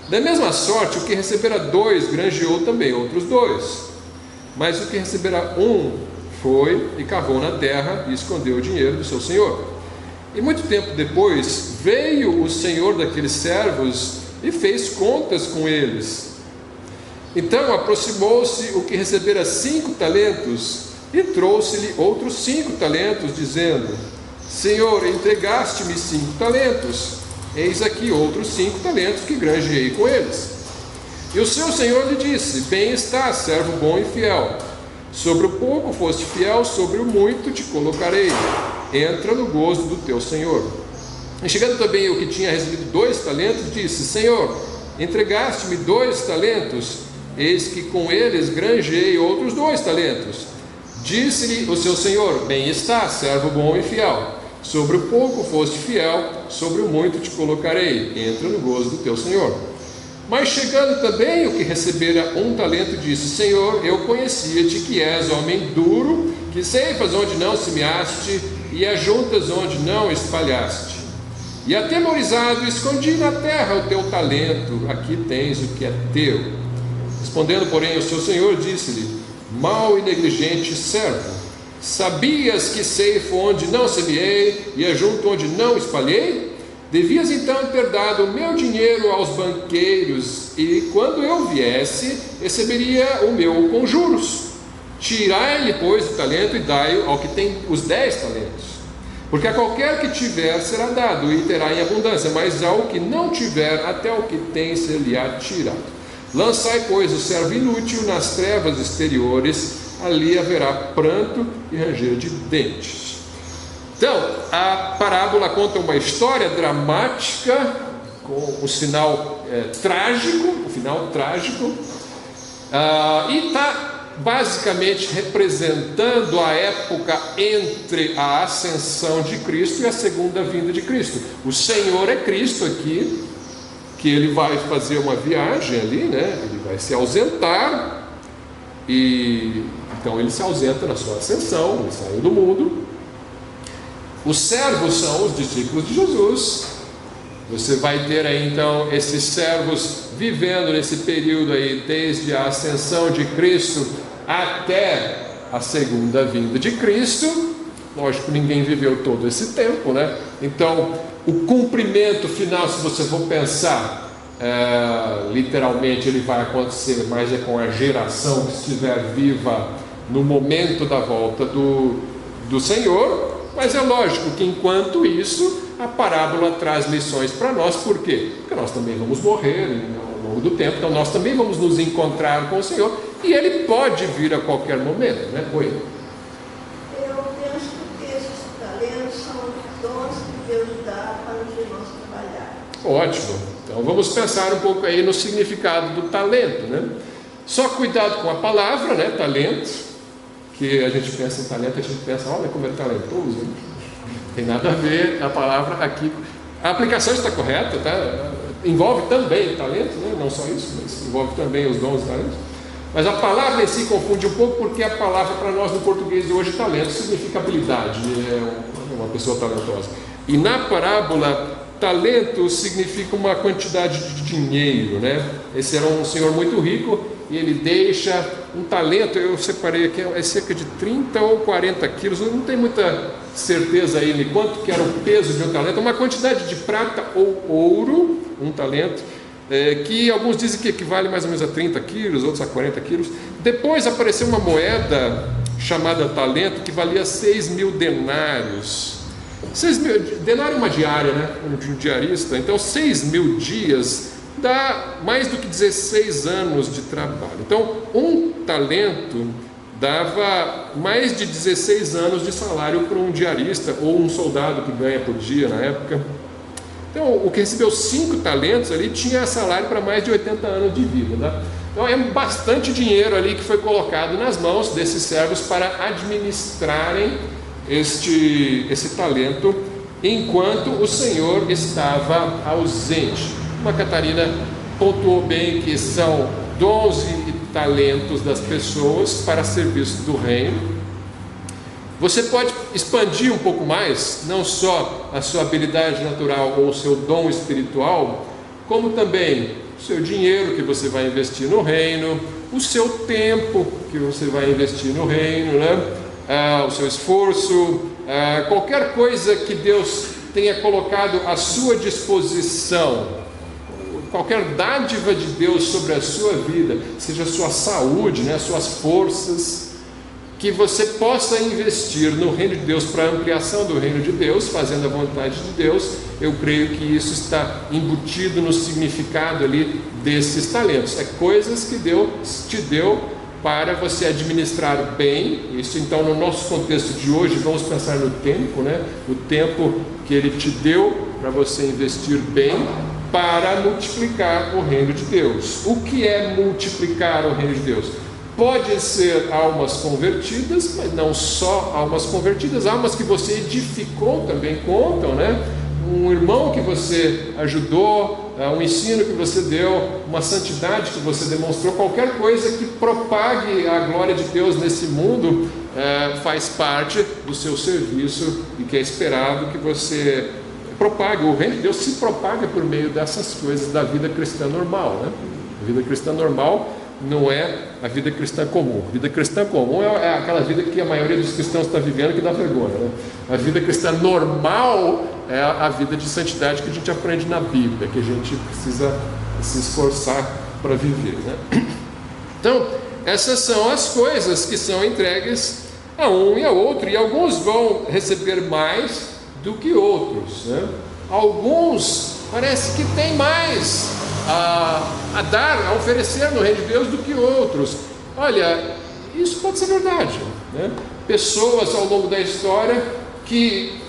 Da mesma sorte, o que recebera 2, granjeou também outros 2. Mas o que recebera 1, foi e cavou na terra, e escondeu o dinheiro do seu senhor. E muito tempo depois, veio o senhor daqueles servos, e fez contas com eles. Então aproximou-se o que recebera 5 talentos, e trouxe-lhe outros 5 talentos, dizendo: Senhor, entregaste-me 5 talentos, eis aqui outros 5 talentos que granjeei com eles. E o seu senhor lhe disse: Bem está, servo bom e fiel. Sobre o pouco foste fiel, sobre o muito te colocarei. Entra no gozo do teu senhor. E chegando também o que tinha recebido 2 talentos, disse: Senhor, entregaste-me 2 talentos, eis que com eles granjeei outros 2 talentos. Disse-lhe o seu senhor: Bem está, servo bom e fiel. Sobre o pouco foste fiel, sobre o muito te colocarei. Entra no gozo do teu senhor. Mas chegando também o que recebera 1 talento, disse: Senhor, eu conhecia-te que és homem duro, que ceifas onde não semeaste, e ajuntas onde não espalhaste. E atemorizado, escondi na terra o teu talento, aqui tens o que é teu. Respondendo, porém, o seu senhor, disse-lhe: Mau e negligente servo, sabias que ceifo onde não semeei, e ajunto onde não espalhei? Devias então ter dado o meu dinheiro aos banqueiros, e quando eu viesse, receberia o meu com juros. Tirai-lhe, pois, o talento e dai-o ao que tem os 10 talentos. Porque a qualquer que tiver será dado, e terá em abundância, mas ao que não tiver, até o que tem ser-lhe-á tirado. Lançai, pois, o servo inútil nas trevas exteriores, ali haverá pranto e ranger de dentes. Então, a parábola conta uma história dramática, com o final trágico, e está basicamente representando a época entre a ascensão de Cristo e a segunda vinda de Cristo. O Senhor é Cristo aqui, que ele vai fazer uma viagem ali, ele vai se ausentar, e então ele se ausenta na sua ascensão, ele saiu do mundo. Os servos são os discípulos de Jesus. Você vai ter aí então esses servos vivendo nesse período aí, desde a ascensão de Cristo até a segunda vinda de Cristo. Lógico, ninguém viveu todo esse tempo, Então, o cumprimento final, se você for pensar, literalmente ele vai acontecer, mas é com a geração que estiver viva no momento da volta do do Senhor, mas é lógico que enquanto isso, a parábola traz lições para nós. Por quê? Porque nós também vamos morrer ao longo do tempo, então nós também vamos nos encontrar com o Senhor, e Ele pode vir a qualquer momento, né? Oi. Eu penso que esses talentos são dons que Deus dá para os irmãos trabalhar. Ótimo. Então vamos pensar um pouco aí no significado do talento, né? Só cuidado com a palavra, né? Talento, que a gente pensa em talento, a gente pensa, olha como é talentoso, né? Tem nada a ver a palavra aqui. A aplicação está correta, tá? Envolve também talento, né? Não só isso, mas envolve também os dons e talentos. Mas a palavra em si confunde um pouco, porque a palavra para nós no português de hoje, talento, significa habilidade, uma pessoa talentosa. E na parábola, talento significa uma quantidade de dinheiro, né? Esse era um senhor muito rico e ele deixa um talento, eu separei aqui, é cerca de 30 ou 40 quilos, não tem muita certeza aí de quanto que era o peso de um talento, uma quantidade de prata ou ouro, um talento, que alguns dizem que equivale mais ou menos a 30 quilos, outros a 40 quilos. Depois apareceu uma moeda chamada talento que valia 6.000 denários. 6.000, denário é uma diária, né? De um diarista. Então 6.000 dias dá mais do que 16 anos de trabalho. Então um talento dava mais de 16 anos de salário para um diarista ou um soldado que ganha por dia na época. Então o que recebeu 5 talentos ali tinha salário para mais de 80 anos de vida, né? Então é bastante dinheiro ali que foi colocado nas mãos desses servos para administrarem esse talento enquanto o Senhor estava ausente. Uma Catarina pontuou bem que são dons e talentos das pessoas para serviço do reino. Você pode expandir um pouco mais, não só a sua habilidade natural ou o seu dom espiritual, como também o seu dinheiro que você vai investir no reino, o seu tempo que você vai investir no reino, né? O seu esforço, qualquer coisa que Deus tenha colocado à sua disposição, qualquer dádiva de Deus sobre a sua vida, seja a sua saúde, né, as suas forças, que você possa investir no reino de Deus para a ampliação do reino de Deus, fazendo a vontade de Deus. Eu creio que isso está embutido no significado ali desses talentos. É coisas que Deus te deu para você administrar bem. Isso, então, no nosso contexto de hoje, vamos pensar no tempo, né? O tempo que Ele te deu para você investir bem para multiplicar o reino de Deus. O que é multiplicar o reino de Deus? Pode ser almas convertidas, mas não só almas convertidas, almas que você edificou também contam, né? Um irmão que você ajudou, um ensino que você deu, uma santidade que você demonstrou, qualquer coisa que propague a glória de Deus nesse mundo, faz parte do seu serviço e que é esperado que você propague. O reino de Deus se propaga por meio dessas coisas da vida cristã normal, né? A vida cristã normal não é a vida cristã comum. A vida cristã comum é aquela vida que a maioria dos cristãos está vivendo, que dá vergonha, né? A vida cristã normal é a vida de santidade que a gente aprende na Bíblia, que a gente precisa se esforçar para viver, né? Então, essas são as coisas que são entregues a um e a outro, e alguns vão receber mais do que outros, né? Alguns parece que têm mais a dar, a oferecer no reino de Deus do que outros. Olha, isso pode ser verdade, né? Pessoas ao longo da história que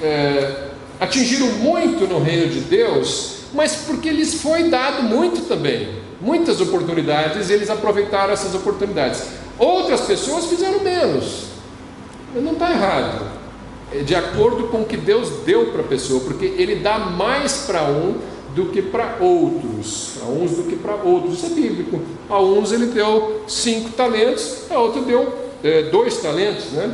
atingiram muito no reino de Deus, mas porque lhes foi dado muito também, muitas oportunidades, e eles aproveitaram essas oportunidades. Outras pessoas fizeram menos. Não está errado, de acordo com o que Deus deu para a pessoa, porque Ele dá mais para um do que para outros, a uns do que para outros. Isso é bíblico. A uns Ele deu 5 talentos, a outro deu 2 talentos, né?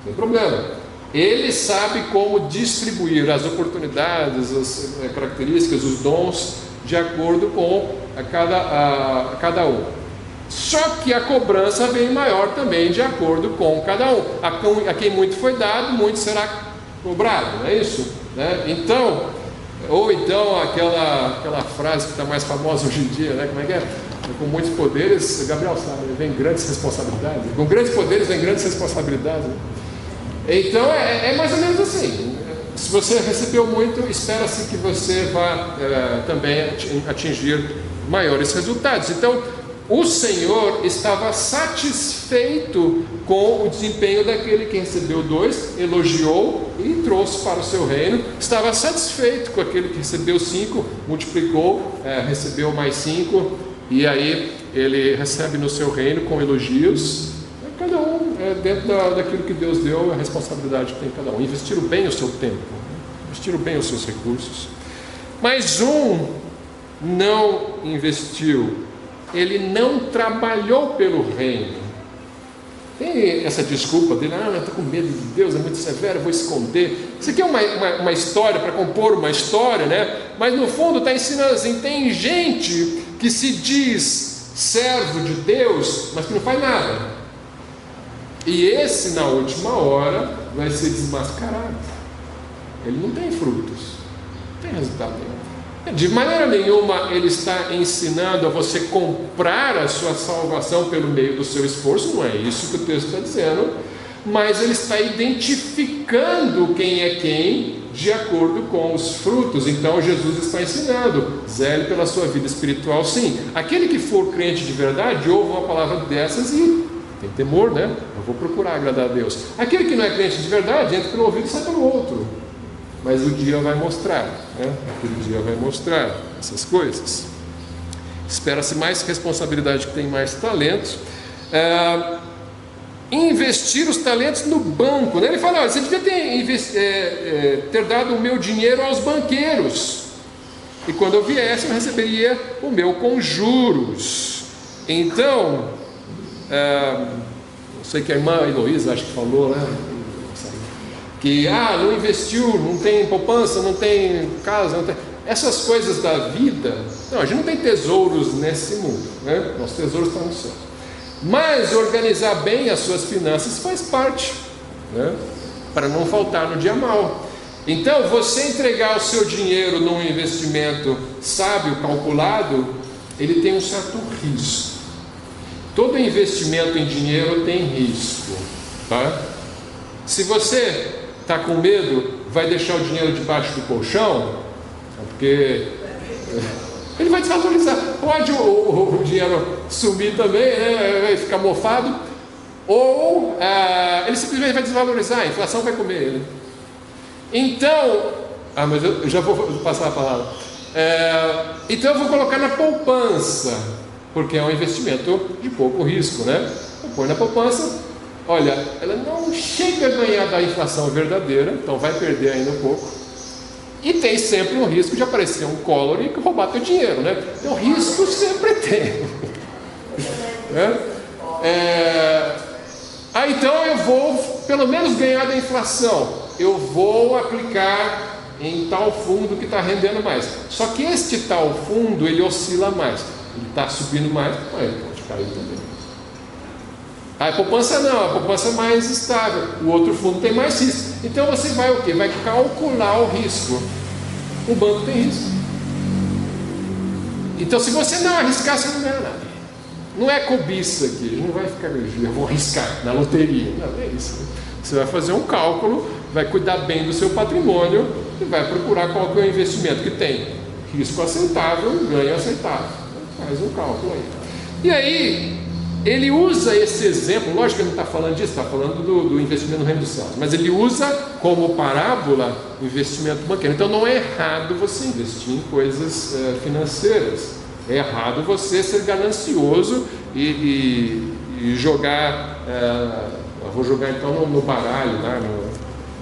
Sem problema. Ele sabe como distribuir as oportunidades, as características, os dons, de acordo com cada um. Só que a cobrança vem maior também, de acordo com cada um. A quem muito foi dado, muito será cobrado, não é isso? Né? Então, ou então aquela frase que está mais famosa hoje em dia, né? Como é que é? Com muitos poderes, Gabriel sabe, vem grandes responsabilidades. Com grandes poderes vem grandes responsabilidades, né? Então é mais ou menos assim. Se você recebeu muito, espera-se que você vá também atingir maiores resultados. Então, o Senhor estava satisfeito com o desempenho daquele que recebeu 2, elogiou e trouxe para o seu reino. Estava satisfeito com aquele que recebeu 5, multiplicou, recebeu mais 5, e aí ele recebe no seu reino com elogios. Cada um, dentro daquilo que Deus deu, a responsabilidade que tem cada um. Investiram bem o seu tempo, investiram bem os seus recursos. Mas um não investiu, ele não trabalhou pelo reino. Tem essa desculpa dele, eu estou com medo de Deus, é muito severo, eu vou esconder. Isso aqui é uma história para compor uma história, né? Mas no fundo está ensinando assim: tem gente que se diz servo de Deus, mas que não faz nada. E esse, na última hora, vai ser desmascarado. Ele não tem frutos, não tem resultado nenhum. De maneira nenhuma ele está ensinando a você comprar a sua salvação pelo meio do seu esforço, não é isso que o texto está dizendo, mas ele está identificando quem é quem de acordo com os frutos. Então Jesus está ensinando: zele pela sua vida espiritual, sim. Aquele que for crente de verdade, ouve uma palavra dessas e tem temor, né? Eu vou procurar agradar a Deus. Aquele que não é crente de verdade, entra pelo ouvido e sai pelo outro. Mas o dia vai mostrar, né? Aquele dia vai mostrar essas coisas. Espera-se mais responsabilidade que tem mais talentos. Investir os talentos no banco, né? Ele fala: olha, você devia ter dado o meu dinheiro aos banqueiros, e quando eu viesse eu receberia o meu com juros. Então, não sei que a irmã Heloísa acho que falou, né? Que não investiu, não tem poupança, não tem casa, não tem... essas coisas da vida. Não, a gente não tem tesouros nesse mundo, né? Nossos tesouros estão no céu. Mas organizar bem as suas finanças faz parte, né? Para não faltar no dia mau. Então, você entregar o seu dinheiro num investimento sábio, calculado, ele tem um certo risco. Todo investimento em dinheiro tem risco, tá? Se você está com medo, vai deixar o dinheiro debaixo do colchão, porque ele vai desvalorizar. Pode o dinheiro sumir também, né? Vai ficar mofado, ou ele simplesmente vai desvalorizar, a inflação vai comer ele. Então, mas eu já vou passar a palavra. Então eu vou colocar na poupança, porque é um investimento de pouco risco, né? Eu ponho na poupança. Olha, ela não chega a ganhar da inflação verdadeira, então vai perder ainda um pouco. E tem sempre um risco de aparecer um Collor e roubar teu dinheiro, né? Então risco sempre tem. Então eu vou pelo menos ganhar da inflação. Eu vou aplicar em tal fundo que está rendendo mais. Só que este tal fundo, ele oscila mais. Ele está subindo mais, mas ele pode cair também. A poupança não, a poupança é mais estável. O outro fundo tem mais risco. Então você vai o quê? Vai calcular o risco. O banco tem risco. Então se você não arriscar, você não ganha nada. Não é cobiça aqui, não vai ficar, eu vou arriscar na loteria. Não, é isso. Você vai fazer um cálculo, vai cuidar bem do seu patrimônio e vai procurar qual que é o investimento que tem risco aceitável, ganho aceitável. Faz um cálculo aí. E aí ele usa esse exemplo, lógico que ele não está falando disso, está falando do investimento no reino dos céus, mas ele usa como parábola o investimento banqueiro. Então não é errado você investir em coisas financeiras, é errado você ser ganancioso e jogar, eu vou jogar então no baralho, né,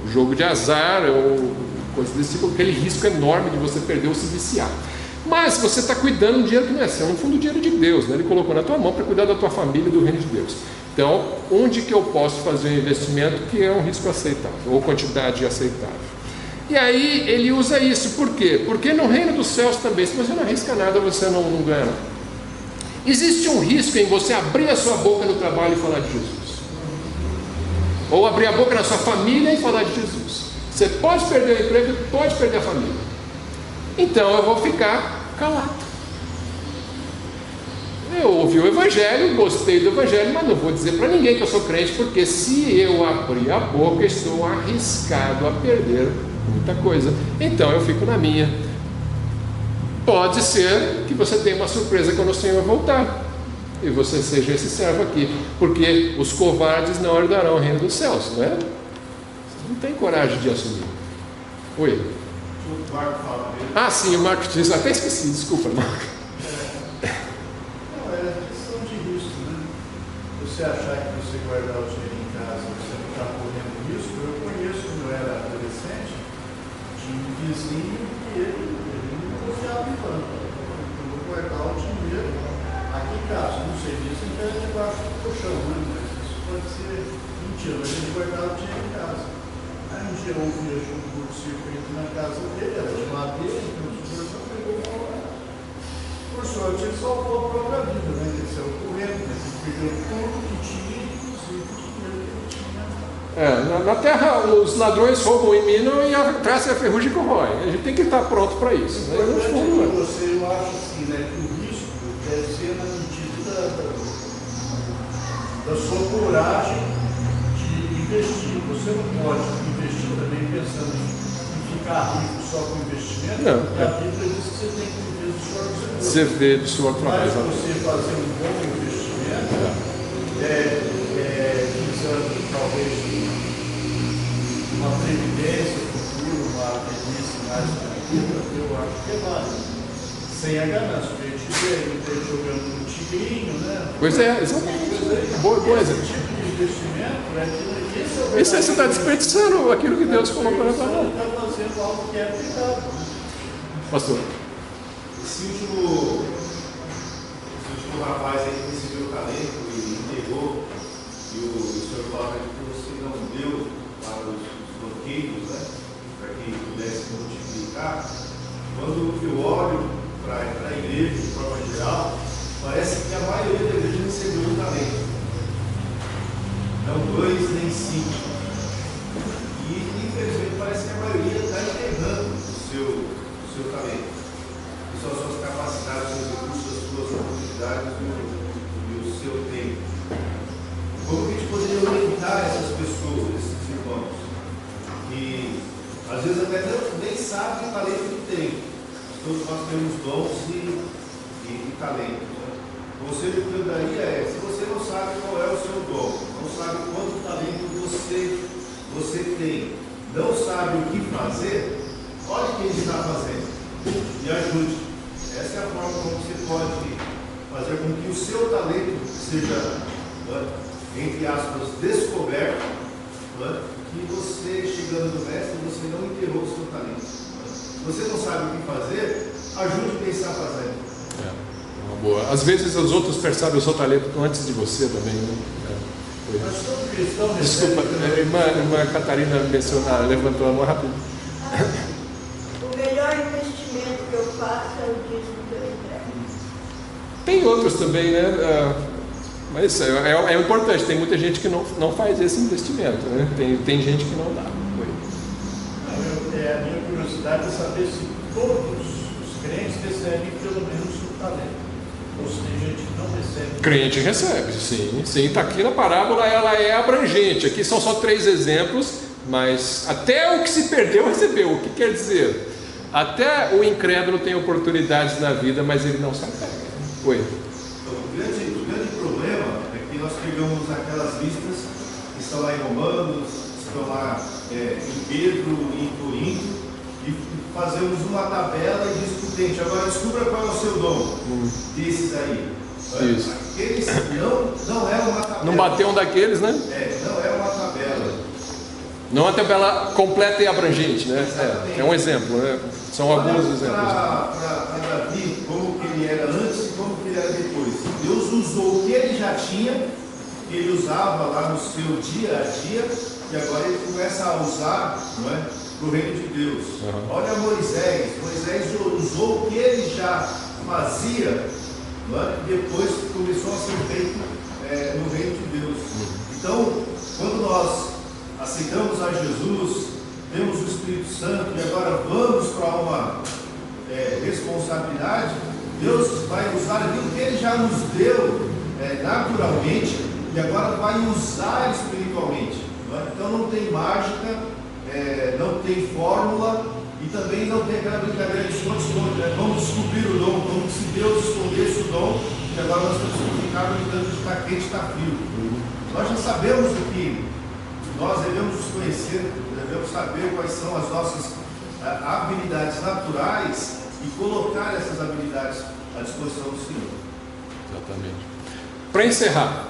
no jogo de azar ou coisas desse tipo, aquele risco enorme de você perder ou se viciar. Mas você está cuidando de um dinheiro que não é seu, no fundo o dinheiro de Deus, né? Ele colocou na tua mão para cuidar da tua família e do reino de Deus. Então, onde que eu posso fazer um investimento que é um risco aceitável, ou quantidade aceitável? E aí ele usa isso, por quê? Porque no reino dos céus também, se você não arrisca nada, você não ganha nada. Existe um risco em você abrir a sua boca no trabalho e falar de Jesus, ou abrir a boca na sua família e falar de Jesus. Você pode perder o emprego, pode perder a família. Então eu vou ficar calado. Eu ouvi o Evangelho, gostei do Evangelho, mas não vou dizer para ninguém que eu sou crente, porque se eu abrir a boca, estou arriscado a perder muita coisa. Então eu fico na minha. Pode ser que você tenha uma surpresa quando o Senhor voltar, e você seja esse servo aqui, porque os covardes não herdarão o reino dos céus, não é? Você não tem coragem de assumir. Oi? O Marco fala mesmo. Ah, sim, o Marco diz, até esqueci, desculpa, Marco. Não, é questão de risco, né? Você achar que você guardar o dinheiro em casa, você não está correndo risco. Eu conheço, quando eu era adolescente, tinha um vizinho que ele não confiava em banco. Eu vou guardar o dinheiro aqui em casa. Não sei disso, então é debaixo do colchão, né? Mas isso pode ser mentira, mas ele guardava o dinheiro em casa. Aí um dia houve um curto-circuito na casa dele, era de madeira, então o senhor só pegou uma hora. Por sorte, ele salvou a própria vida, né? Ele saiu correndo, né? Ele perdeu tudo que tinha, inclusive o dinheiro que ele tinha. Na terra, os ladrões roubam e minam e a traça e a ferrugem corrói. A gente tem que estar pronto para isso. O importante é que você, eu acho assim, né? Que o risco deve ser na medida da sua coragem de investir. Você não pode investir também pensando em ficar rico só com investimento, não. Porque a Bíblia diz que você tem que viver do suor do seu corpo. Você vê do suor trabalho. Mas você fazer um bom investimento, visando talvez uma previdência futura, uma velhice mais tranquila, eu acho que é válido. Sem a ganância, porque a gente vê ele jogando no tigrinho, né? Pois é, exatamente. Boa coisa. Esse tipo de investimento é aquilo que Isso aí você está desperdiçando aquilo que Deus colocou na tua mão. está fazendo algo que é pecado. Pastor. Esse último rapaz aí que recebeu o talento e entregou, e o senhor falava que você não deu para os banqueiros, né? Para que pudesse multiplicar. Quando eu olho para a igreja de forma geral, parece que a maioria da igreja recebeu um talento. Não 2 nem 5. E infelizmente parece que a maioria está enterrando o seu talento. Que são as suas capacidades, os seus recursos, as suas oportunidades e o seu tempo. Como que a gente poderia orientar essas pessoas, esses irmãos, que às vezes até nem sabem o talento que tem. Todos nós temos dons e talentos. Né? O conselho que eu daria é, se você não sabe qual é o seu dom, não sabe quanto talento você tem, não sabe o que fazer, olhe quem está fazendo e ajude. Essa é a forma como você pode fazer com que o seu talento seja, entre aspas, descoberto, que você, chegando no mestre, você não enterrou o seu talento. Se você não sabe o que fazer, ajude quem está fazendo. Uma boa. Às vezes os outros percebem o seu talento antes de você também, né? Mas todo cristão Desculpa, a irmã Catarina levantou a mão rápido. O melhor investimento que eu faço é o dízimo que eu entrego. Tem outros também, né? Mas é importante, tem muita gente que não faz esse investimento, né? Tem gente que não dá. A minha curiosidade é saber se todos os crentes recebem pelo menos o talento. Ou se tem gente que não recebe. Crente recebe, sim. Está aqui na parábola, ela é abrangente. Aqui são só 3 exemplos, mas até o que se perdeu recebeu. O que quer dizer? Até o incrédulo tem oportunidades na vida, mas ele não se apega. Oi. Então, o grande problema é que nós pegamos aquelas listas que estão lá em Romanos, estão lá em Pedro e em Corinto, e fazemos uma tabela e diz para o crente, agora descubra qual é o seu dom desses aí. Isso. Aqueles não é uma tabela. Não bateu um daqueles, né? Não é uma tabela. Não é uma tabela completa e abrangente, né? É um exemplo, né? São alguns exemplos. Para Davi, como que ele era antes e como que ele era depois. Deus usou o que ele já tinha, que ele usava lá no seu dia a dia, e agora ele começa a usar, não é, para o reino de Deus. Olha Moisés usou o que ele já fazia, não é, e depois começou a ser feito no reino de Deus. Então, quando nós aceitamos a Jesus, temos o Espírito Santo e agora vamos para uma responsabilidade, Deus vai usar aquilo que ele já já nos deu naturalmente e agora vai usar espiritualmente. Não é? Então não tem mágica, não tem fórmula e também não tem aquela brincadeira de esconde-esconde, né? Vamos descobrir o dom, como se Deus escondesse o dom, e agora nós temos que ficar brincando de estar quente e estar frio. Nós já sabemos o que nós devemos nos conhecer, devemos saber quais são as nossas habilidades naturais e colocar essas habilidades à disposição do Senhor. Exatamente. Para encerrar,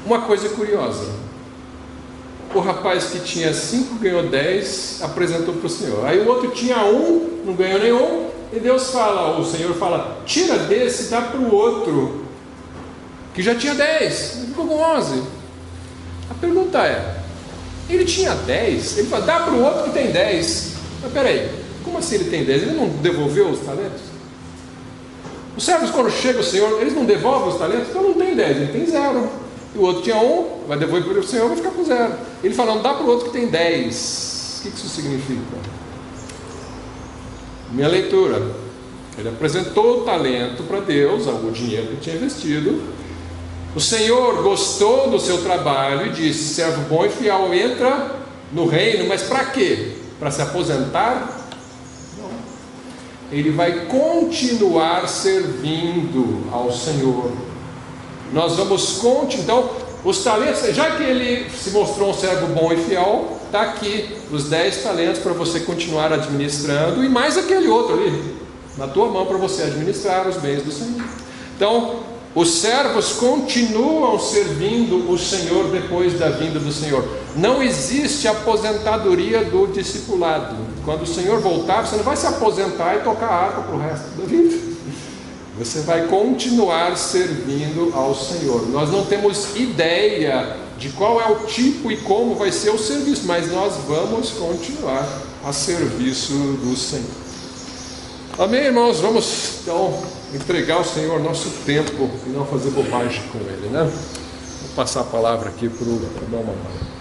uma coisa curiosa: o rapaz que tinha 5 ganhou 10, apresentou para o Senhor. Aí o outro tinha 1, não ganhou nenhum, e Deus fala, o Senhor fala: tira desse, dá para o outro que já tinha 10, ele ficou com 11. A pergunta é: ele tinha 10, ele fala, dá para o outro que tem 10. Mas peraí, como assim ele tem 10? Ele não devolveu os talentos? Os servos, quando chega o Senhor, eles não devolvem os talentos? Então não tem 10, ele tem 0. E o outro tinha 1, vai devolver para o Senhor, vai ficar com 0. Ele fala, não dá para o outro que tem 10. O que isso significa? Minha leitura: ele apresentou o talento para Deus, o dinheiro que ele tinha investido. O Senhor gostou do seu trabalho e disse: servo bom e fiel, entra no reino. Mas para quê? Para se aposentar? Não. Ele vai continuar servindo ao Senhor. Nós vamos continuar. Então, os talentos, já que ele se mostrou um servo bom e fiel, está aqui os 10 talentos para você continuar administrando, e mais aquele outro ali na tua mão para você administrar os bens do Senhor. Então, os servos continuam servindo o Senhor depois da vinda do Senhor. Não existe aposentadoria do discipulado. Quando o Senhor voltar, você não vai se aposentar e tocar harpa para o resto da vida. Você vai continuar servindo ao Senhor. Nós não temos ideia de qual é o tipo e como vai ser o serviço, mas nós vamos continuar a serviço do Senhor. Amém, irmãos? Vamos então entregar ao Senhor nosso tempo e não fazer bobagem com Ele, né? Vou passar a palavra aqui para o irmão Mamãe.